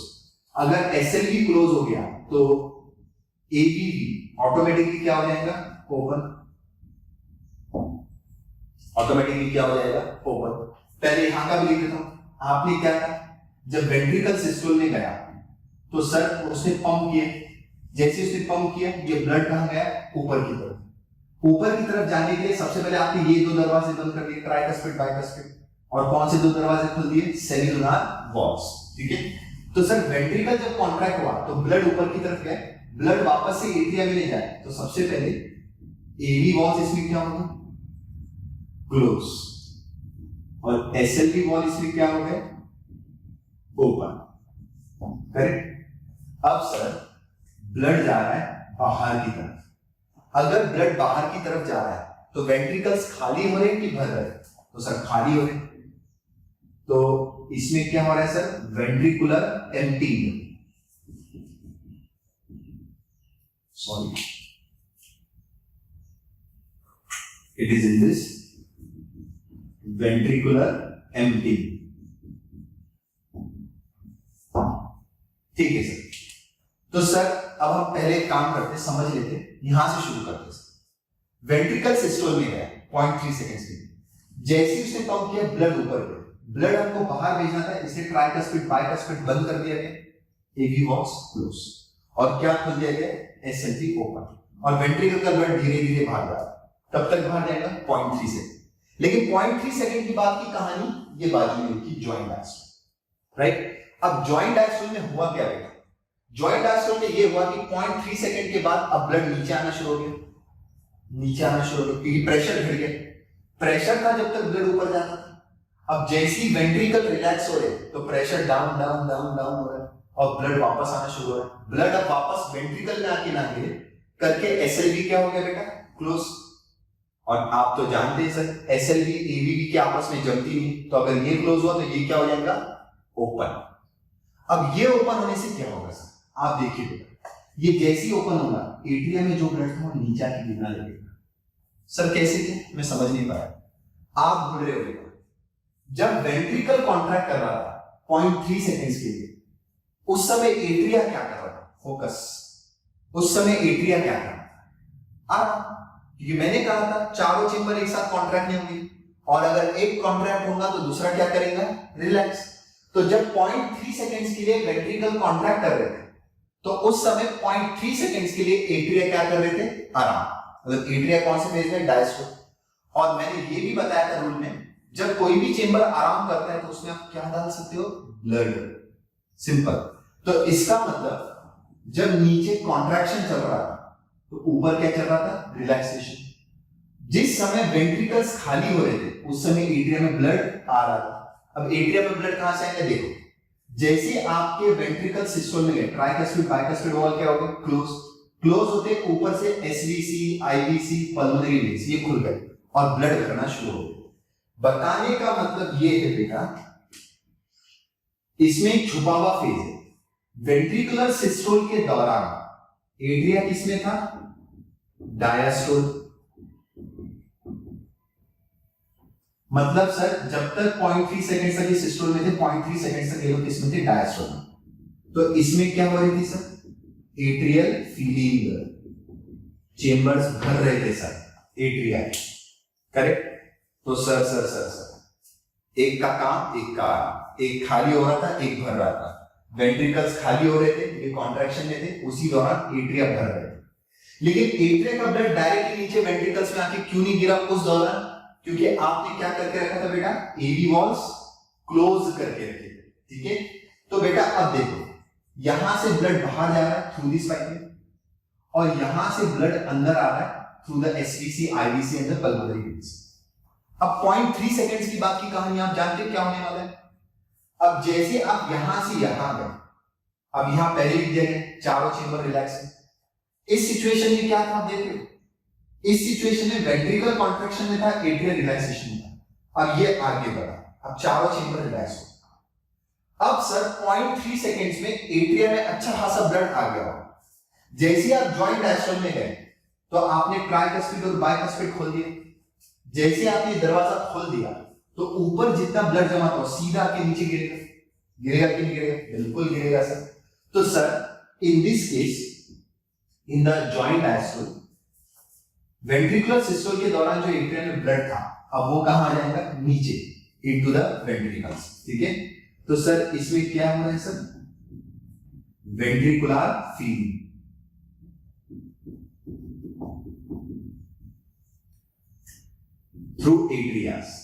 अगर एसएलवी क्लोज हो गया तो एपीवी ऑटोमेटिकली क्या हो जाएगा? ओपन. ऑटोमेटिकली क्या हो जाएगा? ओपन. पहले यहां का भी लिख देता हूं. आपने क्या था, जब वेंट्रिकल सिस्टोल में गया तो सर उसने पंप किए, जैसे उसने पंप किया ये ब्लड कहां गया? ऊपर की तरफ. ऊपर की तरफ जाने के लिए सबसे पहले आपने ये 2 दरवाजे बंद कर दिए, ट्राइकस्पिड बाइकस्पिड. और कौन से दो दरवाजे खुल दिए? सेल्यूलर वॉल्स, ठीक है। तो सर वेंट्रिकल जब कॉन्ट्रैक्ट हुआ तो ब्लड ऊपर की तरफ गया, ब्लड वापस से एट्रिया में ले जाए, तो सबसे पहले एवी वॉल्स इसमें क्या होगा? क्लोज, और एसएलवी वॉल इसमें क्या हो गए? Open, correct. अब सर ब्लड जा रहा है बाहर की तरफ, अगर ब्लड बाहर की तरफ जा रहा है तो वेंट्रिकल्स खाली हो रहे हैं कि भर रहे हैं? तो सर खाली हो रहे हैं, तो इसमें क्या हो रहा है sir? Ventricular empty, sorry, it is in this ventricular empty, ठीक है सर। तो सर अब हम पहले काम करते, समझ लेते, यहां से शुरू करते सर। वेंट्रिकल सिस्टोल में गया 0.3 सेकेंड्स में, जैसे ही उसने पंप किया ब्लड ऊपर गया, ब्लड हमको बाहर भेजना था, इसलिए ट्राइकस्पिड बाइकस्पिड बंद कर दिया गया, एवी वॉल्स क्लोज, और क्या खोल दिया गया? एसएलवी ओपन, और वेंट्रिकल का ब्लड धीरे धीरे बाहर जा रहा है। कब तक बाहर जाएगा? 0.3 सेकेंड। लेकिन 0.3 सेकेंड की बाद की कहानी ये बाजू में लिखी, जॉइंट डायस्टोल, राइट। अब जॉइंट डायस्टोल में हुआ क्या बेटा? जॉइंट डायस्टोल में ये हुआ कि 0.3 सेकेंड के बाद अब ब्लड नीचे आना शुरू हो गया, नीचे आना शुरू हो गया, क्योंकि प्रेशर घट गया। प्रेशर था जब तक ब्लड ऊपर जाता था, अब जैसे ही वेंट्रिकल रिलैक्स हो रहे तो pressure down down down down हो रहा है, और ब्लड वापस आना शुरू हो रहा है। ब्लड अब वापस वेंट्रिकल में आके ना गिरे करके एसएलवी क्या हो गया बेटा? क्लोज। और आप तो जानते हैं सर, एसएलवी एवीवी के आपस में जमती नहीं, तो अगर ये क्लोज हुआ तो ये क्या हो जाएगा? ओपन। अब ये ओपन होने से क्या होगा सर? आप देखिए बेटा, ये जैसी ओपन होगा एट्रिया में जो ब्लड था वो नीचे आके गिरना लगेगा। सर कैसे थे? मैं समझ नहीं पाया, आप भूल रहे हो बेटा। जब वेंट्रिकल कॉन्ट्रैक्ट कर रहा था 0.3 सेकेंड्स के लिए, उस समय एट्रिया क्या कर रहा था? फोकस। उस समय एट्रिया क्या कर रहा था? क्योंकि मैंने कहा था चारों चेंबर एक साथ कॉन्ट्रैक्ट नहीं होंगे, और अगर एक कॉन्ट्रैक्ट होगा तो दूसरा क्या करेगा? रिलैक्स। तो जब 0.3 सेकेंड्स के लिए वेंट्रिकल कॉन्ट्रैक्ट कर रहे थे, तो उस समय 0.3 सेकेंड्स के लिए एट्रिया क्या कर रहे थे? आराम। मतलब एट्रिया कौन से फेज में? डायस्टोल। और मैंने ये भी बताया था रूल में, जब कोई भी चेंबर आराम करता है तो उसमें आप क्या डाल सकते हो? ब्लड। सिंपल। तो इसका मतलब जब नीचे कॉन्ट्रैक्शन चल रहा था तो ऊपर क्या चल रहा था? रिलैक्सेशन। जिस समय वेंट्रिकल्स खाली हो रहे थे उस समय एट्रिया में ब्लड आ रहा था। अब एट्रिया में ब्लड कहां से आएगा? देखो, जैसे आपके वेंट्रिकल सिस्टोल में गए, ट्राइकस्पिड बाइकस्पिड वॉल क्या हो गए? क्लोज। क्लोज होते ऊपर से एसवीसी, आईवीसी, पल्मोनरी वेन्स ये खुल गए और ब्लड करना शुरू हो गया। बताने का मतलब ये है बेटा, इसमें छुपा हुआ फेज है। वेंट्रिकुलर सिस्टोल के दौरान एट्रिया किसमें था? डायस्टोल। मतलब सर जब तक 0.3 सेकेंड तक ये सिस्टोल में थे, 0.3 सेकेंड तक ये लोग किसमें थे? डायस्टोल में। तो इसमें क्या हो रही थी सर? एट्रियल फीलिंग, चेंबर्स भर रहे थे सर एट्रिया, करेक्ट। तो सर सर सर सर एक का काम एक का आराम, एक खाली हो रहा था एक भर रहा था। वेंट्रिकल्स खाली हो रहे थे, ये कॉन्ट्रैक्शन में थे, उसी दौरान एट्रिया भर रहे थे। लेकिन एट्रिया का ब्लड डायरेक्टली नीचे वेंट्रिकल्स में आके क्यों नहीं गिरा उस दौरान? क्योंकि आपने क्या करके रखा था बेटा? एवी वॉल्स क्लोज करके रखे थे, ठीक है। तो बेटा अब देखो, यहां से ब्लड बाहर जा रहा है थ्रू दिस पाइप, और यहां से ब्लड अंदर आ रहा है through the SVC, IVC and the pulmonary veins. अब 0.3 सेकेंड्स की बात की कहानी आप जानते हैं क्या होने वाला है? अब जैसे आप यहां से यहां गए, अब यहां पहले लिख दिया गया चारों चेंबर रिलैक्स है। इस सिचुएशन में क्या था आप देख रहे हो? इस सिचुएशन में वेंट्रिकल कॉन्ट्रैक्शन में था, एट्रियल रिलैक्सेशन में था। अब ये आगे बढ़ा, अब चारों चेंबर रिलैक्स हो। अब सर 0.3 सेकेंड्स में एट्रिया में अच्छा खासा ब्लड आ गया। जैसे आप जॉइंट डायस्टोल में गए तो आपने ट्राइकस्पिड और बाइकस्पिड खोल दिया। जैसे आपने दरवाजा खोल दिया तो ऊपर जितना ब्लड जमा था सीधा आपके नीचे गिरेगा। गिरेगा कि नहीं गिरेगा? बिल्कुल गिरेगा सर। तो sir in this case, in the joint diastole, ventricular systole के दौरान जो एट्रिया में ब्लड था अब वो कहां आ जाएगा? नीचे, इनटू द वेंट्रिकल्स, ठीक है। तो सर इसमें क्या हो रहा है sir? Ventricular filling, through atrias.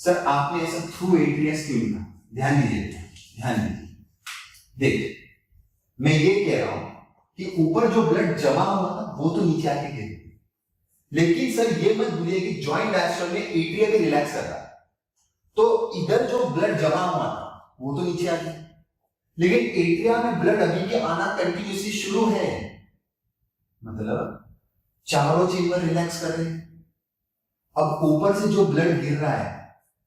Sir आपने ऐसा थ्रू एट्रियस क्यों लिखा? ध्यान दीजिए, ध्यान दीजिए, देख मैं ये कह रहा हूं कि ऊपर जो ब्लड जमा हुआ था वो तो नीचे आके गिर, लेकिन सर ये मत भूलिए कि जॉइंट डायस्टोल में एट्रिया भी रिलैक्स कर रहा है, तो इधर जो ब्लड जमा हुआ था वो तो नीचे आ गया, लेकिन एट्रिया में ब्लड अभी भी आना कंटिन्यूसली शुरू है, मतलब चारों चेंबर रिलैक्स कर रहे हैं। अब ऊपर से जो ब्लड गिर रहा है,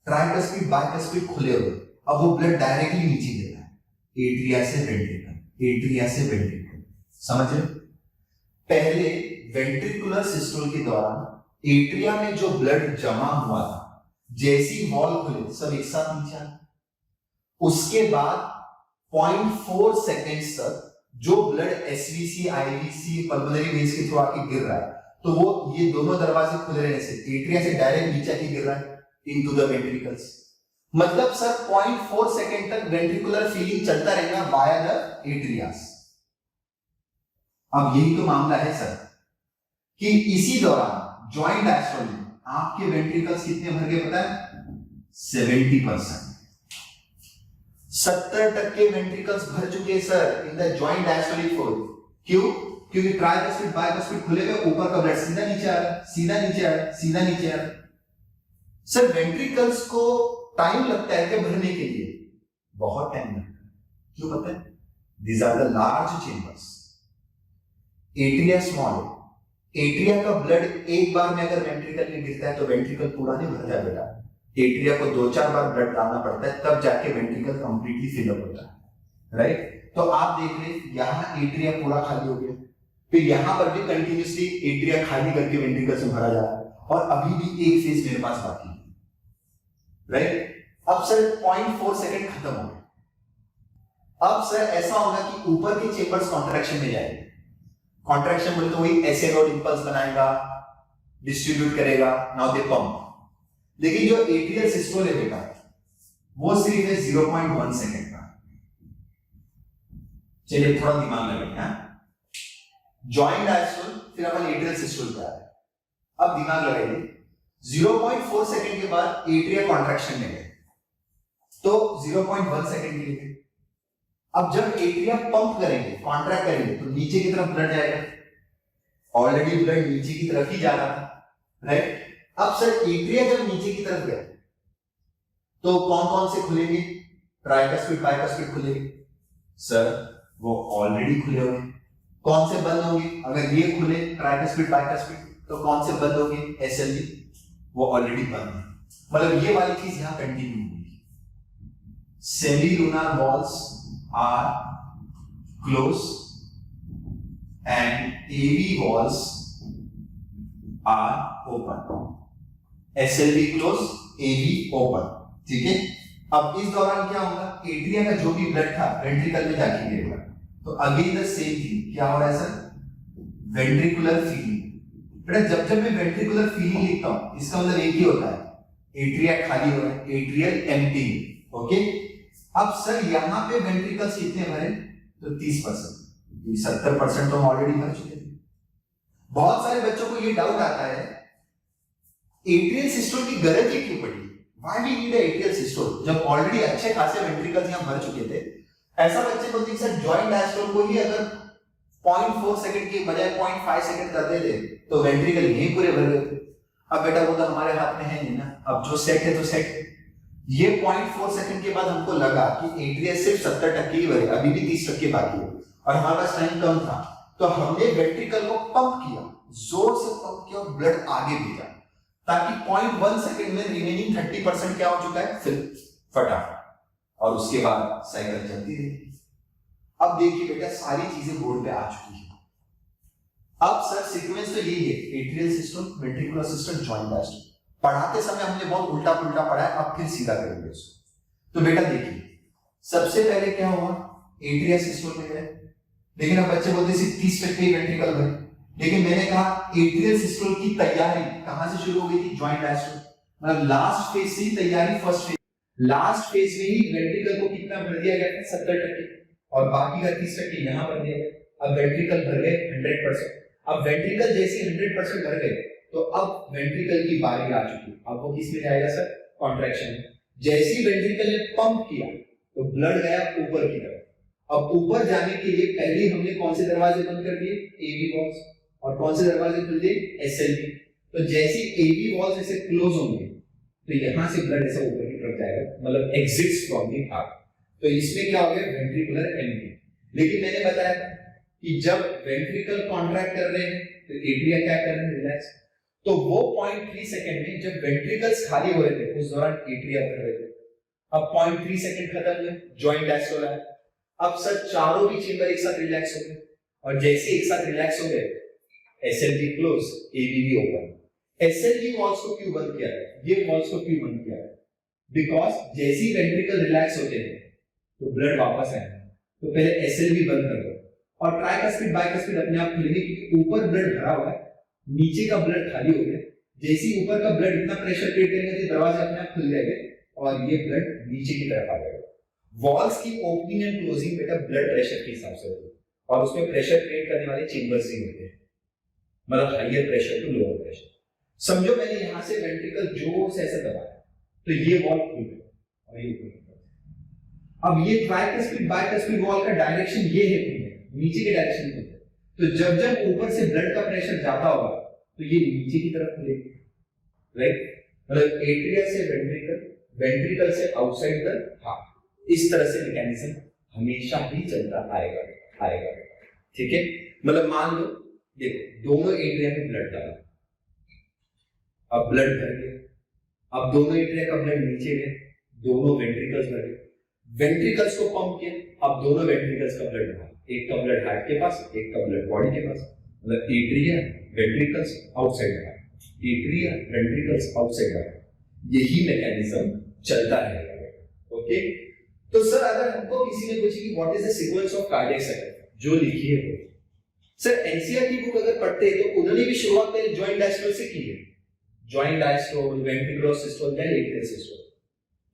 ट्राइकस्पिड बाइकस्पिड खुले हुए, अब वो ब्लड डायरेक्टली नीचे गिर रहा है, एट्रिया से वेंट्रिकल, एट्रिया से वेंट्रिकल, समझ रहे? पहले वेंट्रिकुलर सिस्टोल के दौरान एट्रिया में जो ब्लड जमा हुआ था, जैसी वॉल खुले सब एक साथ नीचे आ, उसके बाद 0.4 सेकेंड्स तक जो blood SVC IVC pulmonary veins के थ्रू आके गिर रहा है, तो वो ये दोनों दरवाजे खुले रहने से एट्रिया से डायरेक्ट नीचे आके गिर रहा है इनटू द वेंट्रिकल्स। मतलब सर 0.4 सेकेंड तक वेंट्रिकुलर फीलिंग चलता रहेगा वाया द एट्रियास। अब यही तो मामला है सर कि इसी दौरान जॉइंट डायस्टोल में आपके वेंट्रिकल्स कितने भर गए पता है? 70%। 70% वेंट्रिकल्स भर चुके हैं sir in the joint diastolic fold. क्यों? क्योंकि ट्राइकस्पिड बाइकस्पिड खुले हुए, ऊपर का ब्लड सीधा नीचे आ रहा है, सीधा नीचे आ रहा है, सीधा नीचे आ रहा है। सर वेंट्रिकल्स को टाइम लगता है क्या भरने के लिए? बहुत टाइम लगता है। क्यों पता है? These are the large chambers, atria small है, एट्रिया का ब्लड एक बार में अगर वेंट्रिकल में गिरता है तो वेंट्रिकल पूरा नहीं भरता है बेटा, एट्रिया को 2-4 बार ब्लड डालना पड़ता है तब जाके वेंट्रिकल कंप्लीटली फिलअप होता है, राइट? तो आप देख रहे हैं यहां एट्रिया पूरा खाली हो गया, फिर यहां पर भी कंटिन्यूसली एट्रिया खाली करके वेंट्रिकल से भरा जा रहा है, और अभी भी एक फेज मेरे पास बाकी है, राइट? अब सर 0.4 सेकंड खत्म हो गया। अब सर ऐसा होगा कि ऊपर के चेंबर्स कॉन्ट्रैक्शन में जाएंगे। कॉन्ट्रैक्शन बोले तो वही ऐसे रोड इंपल्स बनाएगा, डिस्ट्रीब्यूट करेगा, नाउ दे पंप। लेकिन जो एट्रियल सिस्टोल है बेटा वो सिर्फ है 0.1 सेकंड का। चलिए थोड़ा दिमाग लगाइए। जॉइंट डायस्टोल, फिर अपन एट्रियल सिस्टोल पे आ रहे हैं। अब दिमाग लगाइए, 0.4 सेकंड के बाद एट्रिया कॉन्ट्रैक्शन में गए तो 0.1 सेकंड के लिए। अब जब एट्रिया पंप करेंगे, कॉन्ट्रैक्ट करेंगे, तो नीचे की तरफ ब्लड जाएगा, ऑलरेडी ब्लड नीचे की तरफ ही जा रहा था, राइट? अब सर एट्रिया जब नीचे की तरफ गया तो कौन कौन से खुलेंगे? ट्राइकस्पिड बाइकस्पिड खुलेंगे सर, वो ऑलरेडी खुले हुए हैं। कौन से बंद होंगे? अगर ये खुले ट्राइकस्पिड बाइकस्पिड तो कौन से बंद होंगे? एसएलवी, वो ऑलरेडी बंद है। मतलब ये वाली चीज यहां कंटिन्यू होगी। Semilunar valves are close and AV valves are open. SLV close, AV open, ठीक है? अब इस दौरान क्या होगा? एट्रिया का जो भी ब्लड था वेंट्रिकल में जाके गिरेगा, तो अगेन द सेम थिंग क्या हो रहा है सर? Ventricular feeling. बेटा जब जब मैं वेंट्रिकुलर फीलिंग लिखता हूं इसका मतलब एक ही होता है, एट्रिया खाली हो रहा है, एट्रियल एम्प्टी, ओके? अब सर यहां पे वेंट्रिकल्स कितने भरे? तो 30%। 70% तो ऑलरेडी भर चुके हैं। बहुत सारे बच्चों को ये डाउट आता है एट्रियल सिस्टोल की गरज ही क्यों पड़ी? Why we need a atrial systole जब ऑलरेडी अच्छे खासे वेंट्रिकल्स यहां भर चुके थे? ऐसा बच्चे बोलते हैं सर जॉइंट डायस्टोल को ही अगर 0.4 सेकंड की बजाय 0.5 सेकंड कर देते तो वेंट्रिकल यहीं पूरे भर गए थे। अब बेटा वो तो हमारे हाथ में है नहीं ना, अब जो सेट है तो सेट है। ये 0.4 सेकंड के बाद हमको लगा कि एट्रिया सिर्फ 70% ही भरे, अभी भी 30% बाकी है और हमारे पास टाइम कम था, तो हमने वेंट्रिकल को पंप किया, जोर से पंप किया और ब्लड आगे भेजा, ताकि 0.1 सेकंड में रिमेनिंग 30% क्या हो चुका है? फिर फटाफट, और उसके बाद साइकिल चलती रही। अब देखिए बेटा सारी चीजें बोर्ड पे आ चुकी है। अब सर सीक्वेंस तो यही है, atrial system, ventricular system, joint diastole. पढ़ाते समय हमने बहुत उल्टा पुल्टा पढ़ा है, अब फिर सीधा करेंगे उसको। तो बेटा देखिए सबसे पहले क्या हुआ? एट्रिया सिस्टोल में गए, लेकिन अब बच्चे बोलते सिर्फ 30% वेंट्रिकल भरे, लेकिन मैंने कहा एट्रियल सिस्टोल की तैयारी कहां से शुरू हो गई थी? Joint diastole. मतलब लास्ट फेज से ही तैयारी, फर्स्ट फेज, लास्ट फेज में ही वेंट्रिकल को कितना भर दिया गया था? 70%, और बाकी का 30% यहां भर दिया गया। अब वेंट्रिकल भर गए 100%। अब वेंट्रिकल जैसे 100% भर गए तो अब वेंट्रिकल की बारी आ चुकी है। अब वो किस में जाएगा सर? कॉन्ट्रैक्शन है। जैसे ही वेंट्रिकल ने पंप किया तो ब्लड गया ऊपर की तरफ। अब ऊपर जाने के लिए पहले हमने कौन से दरवाजे बंद कर दिए, एवी वॉल्स, और कौन से दरवाजे खुल दिए, एसएलवी। तो जैसे एवी वॉल्स ऐसे क्लोज होंगे तो यहां से ब्लड ऐसे ऊपर की तरफ जाएगा, मतलब एग्जिट्स फ्रॉम द हार्ट। तो इसमें क्या हो गया, वेंट्रिकुलर एम्प्टी। लेकिन मैंने बताया था कि जब वेंट्रिकल कॉन्ट्रैक्ट कर रहे हैं तो एट्रिया क्या कर रहे हैं, रिलैक्स। तो वो 0.3 सेकंड में जब वेंट्रिकल्स खाली हो रहे थे उस दौरान एट्रिया कर रहे थे। अब 0.3 सेकंड खत्म हुए, जॉइंट डायस्टोल आया। अब सर चारों भी चेंबर एक साथ रिलैक्स हो गए, और जैसे एक साथ रिलैक्स हो गए SLV close, ABV open. SLV walls को क्यों बंद किया है, ये वॉल्स को क्यों बंद किया है, बिकॉज जैसे ही वेंट्रिकल रिलैक्स होते हैं तो ब्लड वापस आएगा। तो पहले एसएलवी बंद कर दो और ट्राइकस्पिड बाइकस्पिड अपने आप खुलेंगे, क्योंकि ऊपर ब्लड भरा हुआ है, नीचे का ब्लड खाली हो गया। जैसे ही ऊपर का ब्लड इतना प्रेशर क्रिएट करेंगे तो दरवाजे अपने आप खुल जाएंगे और ये ब्लड नीचे की तरफ आ जाएगा। वॉल्स की ओपनिंग एंड क्लोजिंग बेटा ब्लड प्रेशर के हिसाब से होती है, और उसमें प्रेशर क्रिएट करने वाले चेंबर्स ही होते हैं, मतलब higher pressure to lower pressure. समझो मैंने यहां से वेंट्रिकल जोर से ऐसे दबाया तो ये वॉल खुल गई और ये खुल गई। अब ये ट्राइकस्पिड बाइकस्पिड वॉल का डायरेक्शन ये है, नीचे के डायरेक्शन में। तो जब जब ऊपर से ब्लड का प्रेशर जाता होगा तो ये नीचे की तरफ खुलेगी, राइट। मतलब एट्रिया से वेंट्रिकल, वेंट्रिकल से आउटसाइड द हार्ट, इस तरह से मैकेनिज्म हमेशा ही चलता आएगा आएगा, ठीक है। मतलब मान लो देखो दोनों एट्रिया में ब्लड डाला, अब ब्लड भर गया, अब दोनों एट्रिया का ब्लड नीचे गया, दोनों वेंट्रिकल्स भर गए, वेंट्रिकल्स को पंप किया, अब दोनों वेंट्रिकल्स का ब्लड भरा, एक का ब्लड हार्ट के पास, एक का ब्लड बॉडी के पास, मतलब atria ventricles outside heart, atria ventricles outside heart, यही मैकेनिज्म चलता रहेगा, ओके। तो सर अगर हमको किसी ने पूछे कि what is the sequence of cardiac cycle, जो लिखी है वो सर एनसीईआरटी बुक अगर पढ़ते हैं तो उन्होंने भी शुरुआत पहले जॉइंट डायस्टोल से की है, joint diastole, ventricular systole, then atrial systole.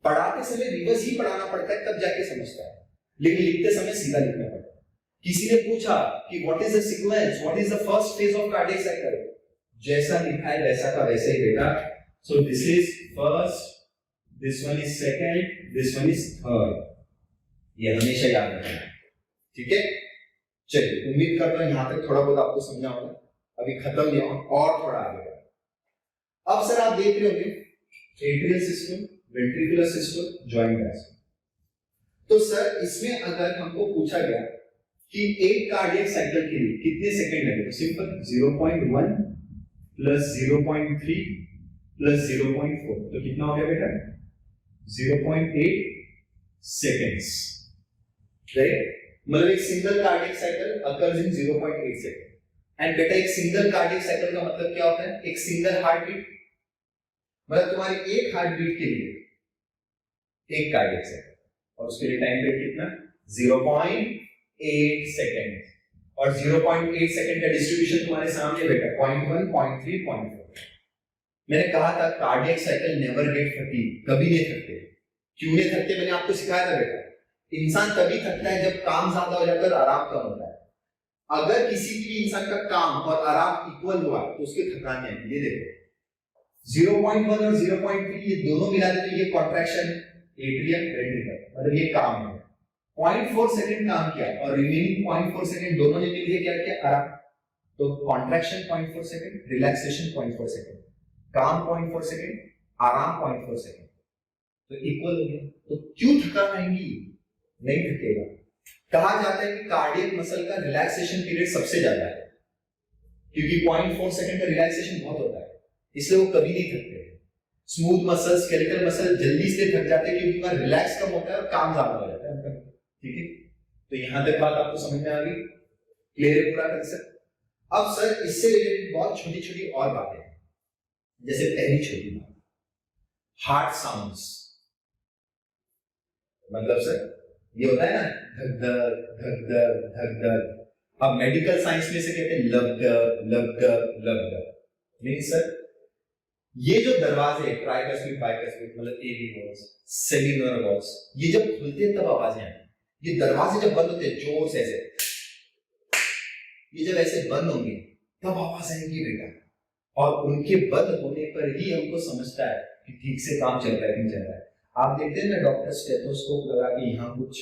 पढ़ाते समय रिवर्स ही पढ़ाना पड़ता है तब जाके समझता है, लेकिन लिखते समय सीधा लिखना पड़ता है। किसी ने पूछा कि what is the sequence, what is the first phase of cardiac cycle, जैसा लिखा है वैसा का वैसे ही बेटा। So this is first, this one is second, this one is third, ये हमेशा याद रखना, ठीक है। चलिए उम्मीद करता हूं यहां तक थोड़ा बहुत आपको समझा होगा, अभी खत्म नहीं हुआ और थोड़ा आगे। अब सर आप देख रहे होंगे atrial system, ventricular system, joint diastole. तो सर इसमें अगर हमको पूछा गया कि एक कार्डियक साइकिल के लिए कितने सेकंड लगे, तो सिंपल 0.1 प्लस 0.3 प्लस 0.4, तो कितना हो गया बेटा 0.8 सेकंड्स, राइट। मतलब एक single cardiac cycle occurs in 0.8 second. And बेटा एक सिंगल कार्डियक साइकिल का मतलब क्या होता है, एक सिंगल हार्ट बीट, मतलब तुम्हारी एक हार्ट बीट के लिए एक कार्डियक साइकिल, और उसके लिए टाइम पीरियड कितना 0.8 सेकंड, और 0.8 सेकंड का डिस्ट्रीब्यूशन तुम्हारे सामने बेटा 0.1, 0.3, 0.4। मैंने कहा था cardiac cycle never get fatigue, कभी नहीं थकते। क्यों नहीं थकते, मैंने आपको सिखाया था बेटा, इंसान तभी थकता है जब काम ज्यादा हो जाता है और आराम कम होता है। अगर किसी भी इंसान का काम और आराम इक्वल हुआ तो उसके थकान नहीं आएगी। ये देखो 0.1 और 0.3 ये दोनों मिला दे तो ये कॉन्ट्रैक्शन एट्रियम वेंट्रिकल, मतलब ये काम है। 0.4 सेकंड काम किया और रिमेनिंग 0.4 सेकंड दोनों ने मिलकर क्या किया, आराम। तो कॉन्ट्रैक्शन 0.4 सेकंड, रिलैक्सेशन 0.4 सेकंड, काम 0.4 सेकंड, आराम 0.4 सेकंड, तो इक्वल हो गया। तो क्यों थकान आएगी, नहीं थकेगा। कहा जाता है कि कार्डियक मसल का रिलैक्सेशन पीरियड सबसे ज्यादा है, क्योंकि 0.4 सेकंड का रिलैक्सेशन बहुत होता है, इसलिए वो कभी नहीं थकते। स्मूथ मसल, स्केलेटल मसल जल्दी से थक जाते हैं क्योंकि उनका रिलैक्स कम होता है और काम ज्यादा हो जाता है उनका, ठीक है। तो यहां तक बात आपको समझ में आ गई, क्लियर है पूरा कंसेप्ट। अब सर इससे रिलेटेड बहुत छोटी छोटी और बातें हैं, जैसे पहली छोटी बात हार्ट साउंड्स, मतलब सर ये होता है ना धक धक धक धक धक धक, अब मेडिकल साइंस में से कहते हैं लबडब लबडब लबडब, नहीं सर ये जो दरवाजे ट्राइकस्पिड बाइकस्पिड मतलब एवी वॉल्स, सेमिनर वॉल्स, ये जब खुलते हैं तब आवाजें आती। ये दरवाजे जब बंद होते हैं जोर से ऐसे, ये जब ऐसे बंद होंगे तब आवाज आएंगी बेटा, और उनके बंद होने पर ही हमको समझता है कि ठीक से काम चल रहा है नहीं चल रहा है। आप देखते हैं ना डॉक्टर स्टेथोस्कोप लगा के यहाँ कुछ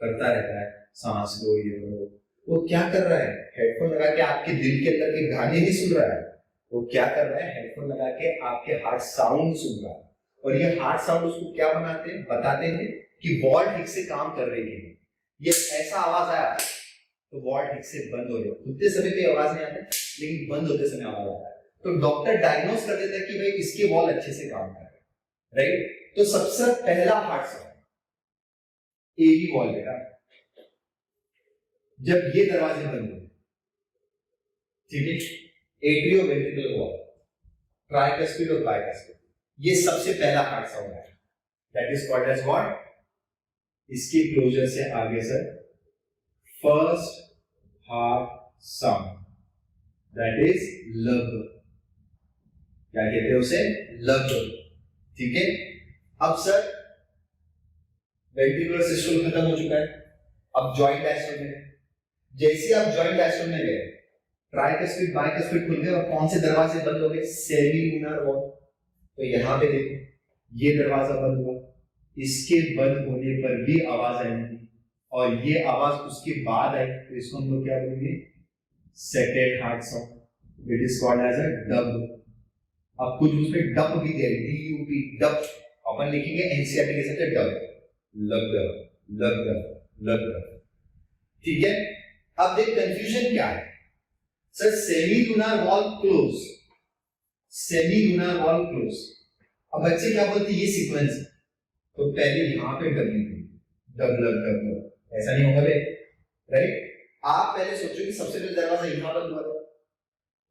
करता रहता है, सांस लो ये करो, वो क्या कर रहा है, हेडफोन लगा के आपके दिल के अंदर के गाने नहीं सुन रहा है, वो क्या कर रहा है, हेडफोन लगा के आपके हार्ट साउंड सुन रहा है। और ये हार्ट साउंड उसको क्या बनाते हैं, बताते हैं कि वॉल ठीक से काम कर रही है। ये ऐसा आवाज आया तो वॉल ठीक से बंद हो जाए, खुलते समय कोई आवाज नहीं आता लेकिन बंद होते समय आवाज आता है, तो डॉक्टर डायग्नोस कर देता है कि भाई इसके वॉल अच्छे से काम कर रहे हैं, राइट। तो सबसे पहला हार्ट साउंड एवी वॉल बेटा, जब ये दरवाजे बंद हो, ठीक है, एट्रियो वेंट्रिकुलर वॉल, ट्राइकस्पिड और बाइकस्पिड, ये सबसे पहला हार्ट साउंड है, that is called as what, इसके क्लोजर से आगे sir first heart sound, that is lub, क्या कहते हैं उसे, लब, ठीक है। अब सर वेंट्रिकुलर सिस्टम खत्म हो चुका है, अब जॉइंट डायस्टोल में, जैसे आप जॉइंट डायस्टोल में गए, ट्राइकस्पिड बाइकस्पिड खुल गए और कौन से दरवाजे बंद हो गए, सेमीलुनर वॉल, तो यहां पे देखो ये दरवाजा बंद हुआ, इसके बंद होने पर भी आवाज आएगी और ये आवाज उसके बाद आई, तो इसको हम लोग क्या बोलेंगे, second heart sound, it is called as a dub. अब कुछ उसमें डब भी दे, डीयूपी डब, अपन लिखेंगे एनसीईआरटी के साथ डब, लब डब लब डब लब डब, ठीक है। अब देख कंफ्यूजन क्या है sir, semilunar wall close, semilunar wall close, अब बच्चे क्या बोलते हैं, ये सीक्वेंस है, तो पहले यहां पे डब लिखेंगे, डब लब डब लब, ऐसा नहीं होगा बे, राइट। आप पहले सोचो कि सबसे पहले दरवाजा यहां बंद हुआ था,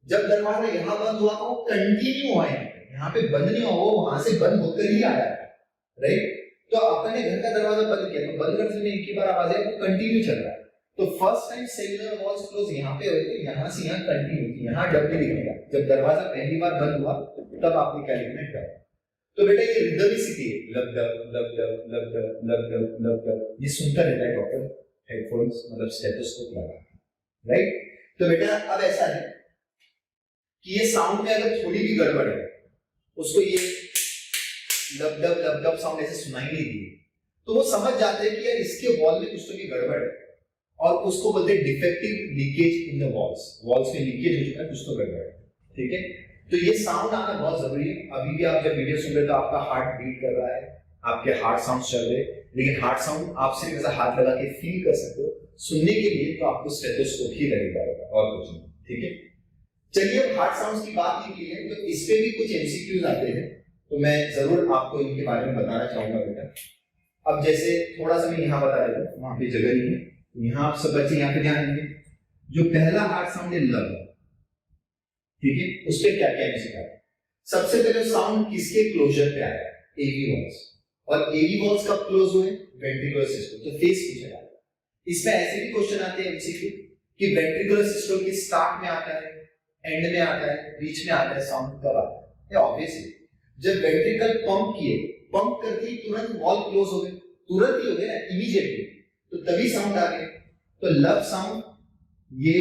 जब दरवाजा यहां बंद हुआ तो वो कंटिन्यू हुआ है, यहां पे बंद नहीं हुआ, वो वहां से बंद होकर ही आया, राइट। तो अपने घर का दरवाजा बंद किया तो बंद करने में एक ही बार आवाज आई, वो कंटिन्यू चल रहा है, तो first time cellular walls close यहां पे हुए थे, यहां से यहां कंटिन्यू थी, यहां डब लिखिएगा, जब दरवाजा पहली बार बंद हुआ तब आपने क्या लिखना है, डब। तो बेटा ये रिदमिसिटी है, लब डब लब डब लब डब लब डब लब डब, ये सुनता रहता है डॉक्टर हेडफोन्स मतलब स्टेथोस्कोप लगा, राइट। तो बेटा अब ऐसा है कि ये साउंड में अगर थोड़ी भी गड़बड़ है, उसको ये लब डब साउंड ऐसे सुनाई नहीं दी, तो वो समझ जाते हैं कि यार इसके वॉल में कुछ तो भी गड़बड़ है, और उसको बोलते हैं defective leakage in the walls, walls में लीकेज हो चुका है, कुछ तो गड़बड़ है, ठीक है। तो ये साउंड आना बहुत जरूरी है। अभी भी आप जब वीडियो सुन रहे हो तो आपका हार्ट बीट कर रहा है, आपके हार्ट साउंड चल रहे, लेकिन हार्ट साउंड आप सिर्फ ऐसा हाथ लगा के फील कर सकते हो, सुनने के लिए तो आपको स्टेथोस्कोप ही लगेगा और कुछ नहीं, ठीक है। चलिए अब हार्ट साउंड्स की बात की है तो इस पे भी कुछ एमसीक्यूज आते हैं, तो मैं जरूर आपको इनके बारे में बताना चाहूंगा बेटा। अब जैसे थोड़ा सा मैं यहाँ बता देता हूँ, वहां पे जगह नहीं है, यहाँ आप सब बच्चे यहाँ पे ध्यान देंगे, जो पहला हार्ट साउंड है लब, ठीक है, उस पे क्या क्या एमसीक्यू है। सबसे पहले साउंड किसके क्लोजर पे आया, एवी वॉल्स, और एवी वॉल्स कब क्लोज हुए, वेंट्रिकुलर सिस्टम, तो फेस पूछा जाता है। इसमें ऐसे भी क्वेश्चन आते हैं एमसीक्यू कि वेंट्रिकुलर सिस्टम के स्टार्ट में आता है, एंड में आता है, बीच में आता है, साउंड कब आता है, ये ऑब्वियसली जब वेंट्रिकल पंप किए, पंप करते ही तुरंत वॉल क्लोज हो गए, तुरंत ही हो गए ना, इमीडिएटली, तो तभी साउंड आ गया। तो लब साउंड ये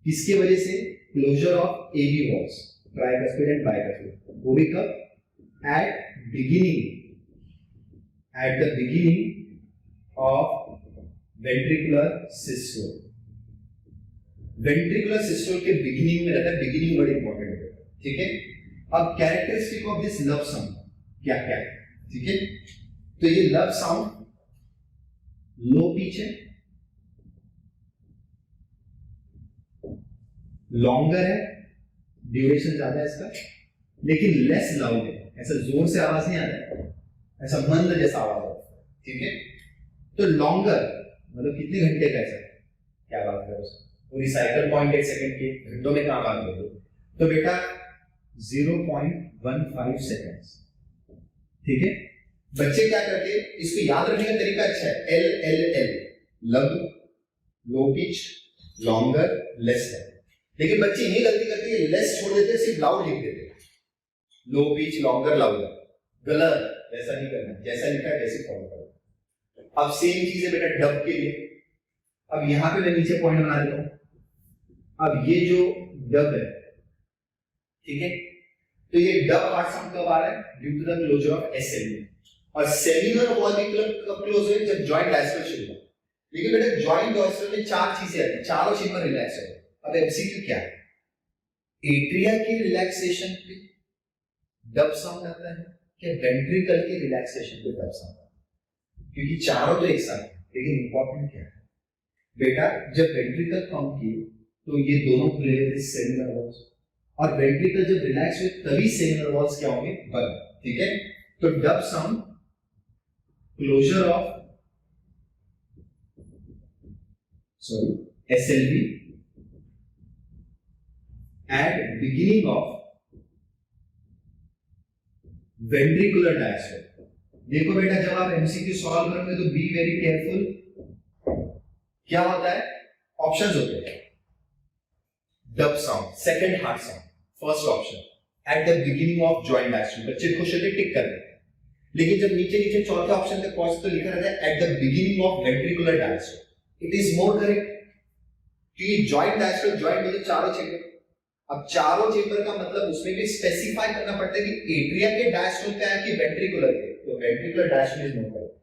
किसके वजह से, closure of AV valves, tricuspid and bicuspid, वो भी कब, at beginning, at the beginning of ventricular systole, ventricular systole के बिगिनिंग में रहता है, बिगिनिंग बड़ी इंपॉर्टेंट है, ठीक है। अब कैरेक्टरिस्टिक ऑफ दिस लब साउंड क्या क्या है, ठीक है। तो ये लब साउंड लो पिच है, लॉन्गर है, ड्यूरेशन ज्यादा है इसका, लेकिन लेस लाउड है, ऐसा जोर से आवाज नहीं आता है, ऐसा मंद जैसा आवाज आता है, ठीक है। तो लॉन्गर मतलब कितने घंटे का, ऐसा क्या बात करो, पूरी साइकिल 0.8 सेकंड के घंटों में कहां बात करो, तो बेटा 0.15 सेकंड्स, ठीक है। बच्चे क्या करते हैं, इसको याद रखने का तरीका अच्छा है, एल एल एल, लब, लो पिच, लॉन्गर, लेस है, लेकिन बच्चे ये गलती करते हैं, लेस छोड़ देते हैं, सिर्फ लाउड लिख देते हैं, लो पिच लॉन्गर लाउडर, गलत, ऐसा नहीं करना, जैसा लिखा है वैसे फॉलो करो। अब सेम चीज है बेटा डब के लिए, अब यहां पे मैं नीचे पॉइंट बना देता हूं, अब ये जो डब है, ठीक है, तो ये डब हार्ट साउंड कब आ रहा है? Due to the closure of SLV. और सेमिनल वॉल भी कब क्लोज हुए? जब जॉइंट डायस्ट्रल शुरू हुआ। लेकिन बेटा जॉइंट डायस्ट्रल में चार चीजें आती हैं, चारों चेंबर रिलैक्स हो गए। अब एमसीक्यू क्या है? एट्रिया के रिलैक्सेशन पे डब साउंड आता है क्या वेंट्रिकल के रिलैक्सेशन पे डब साउंड आता है? क्योंकि चारों तो एक साथ है, लेकिन इंपॉर्टेंट क्या है बेटा? जब वेंट्रिकल काउंट किए तो ये दोनों खुले हुए थे सेमिनल वॉल्स, और वेंट्रिकल जब रिलैक्स हुए तभी सेमिनल वॉल्स क्या होंगे? बंद। ठीक है, तो dub sound closure of SLV at beginning of ventricular diastole। देखो बेटा जब आप एमसीक्यू सॉल्व करोगे तो बी वेरी केयरफुल। क्या होता है? ऑप्शंस होते हैं। Dub sound, second heart sound, first option eight the beginning of joint diastole. बच्चे खुश होकर टिक कर देते हैं, लेकिन जब नीचे नीचे चौथे ऑप्शन तक पहुंचे तो लिखा रहता है eight the beginning of ventricular diastole. It is more correct, क्योंकि जॉइंट डायस्टोल, जॉइंट में तो चारों चेंबर, अब चारों चेंबर का मतलब उसमें भी स्पेसिफाई करना पड़ता है कि एट्रिया के डायस्टोल पे है कि वेंट्रिकुलर पे। तो ventricular diastole is more correct.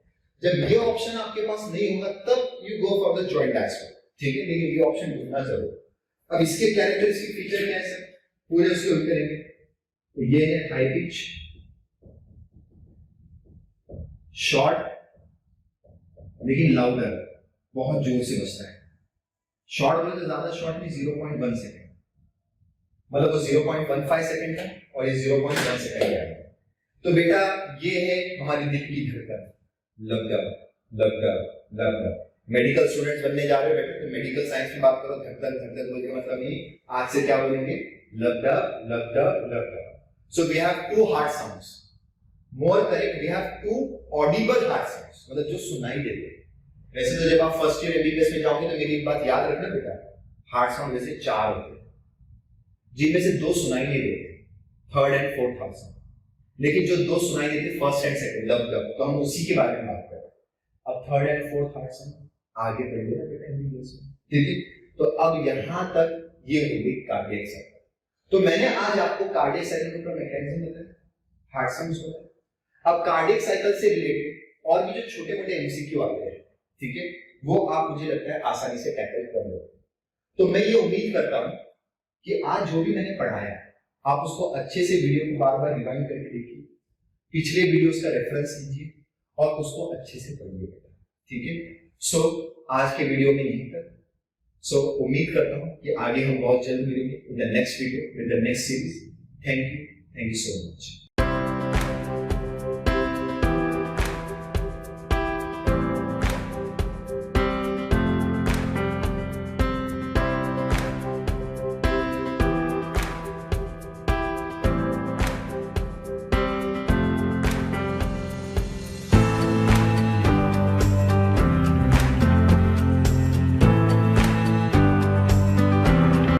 जब ये ऑप्शन आपके पास नहीं होगा तब you go for the joint diastole. ठीक है, लेकिन ये ऑप्शन ढूंढना जरूर। अब इसके कैरेक्टरिस्टिक फीचर क्या है सर? पूरे उसके उल्टे करेंगे। तो ये है हाई पिच, शॉर्ट लेकिन लाउडर, बहुत जोर से बजता है। शॉर्ट बोले तो ज्यादा शॉर्ट में 0.1 सेकंड, मतलब वो 0.15 सेकंड का और ये 0.1 सेकंड का है। तो बेटा ये है हमारी दिल की धड़कन, लगदग लगदग लगदग। मेडिकल स्टूडेंट्स बनने जा रहे हो बेटा, तो मेडिकल साइंस में बात करो, धड़कन धड़कन बोलने का मतलब ये आज से क्या बोलेंगे? लगदग लगदग लगदग। So we have two heart sounds, more correct we have two audible heart sounds, मतलब जो सुनाई देते हैं। वैसे तो जब आप फर्स्ट ईयर एमबीबीएस में जाओगे तो मेरी एक बात याद रखना बेटा, हार्ट साउंड वैसे 4 होते हैं, जिनमें से 2 सुनाई नहीं देते, third and fourth heart sound. लेकिन जो 2 सुनाई देते फर्स्ट एंड सेकंड, लब लब, तो हम उसी के बारे में बात कर रहे हैं। अब third and fourth heart sound आगे पढ़ेंगे ना बेटा एमबीबीएस में, ठीक है? तो अब यहां तक ये हो गई कार्डियक साइकिल। तो मैंने आज आपको कार्डियक साइकिल का मैकेनिज्म बताया, हार्ट साउंड्स बताया। अब कार्डियक साइकिल से रिलेटेड और भी जो छोटे मोटे एमसीक्यू आते हैं, ठीक है, वो आप मुझे लगता है आसानी से टैकल कर लोगे। तो मैं ये उम्मीद करता हूं कि आज जो भी मैंने पढ़ाया आप उसको अच्छे से वीडियो को बार बार रिवाइंड करके देखिए, पिछले वीडियोस का रेफरेंस लीजिए और उसको अच्छे से पढ़िए, ठीक है? सो आज के वीडियो में यहीं तक। सो उम्मीद करता हूं कि आगे हम बहुत जल्द मिलेंगे in the next video with the next series. Thank you so much.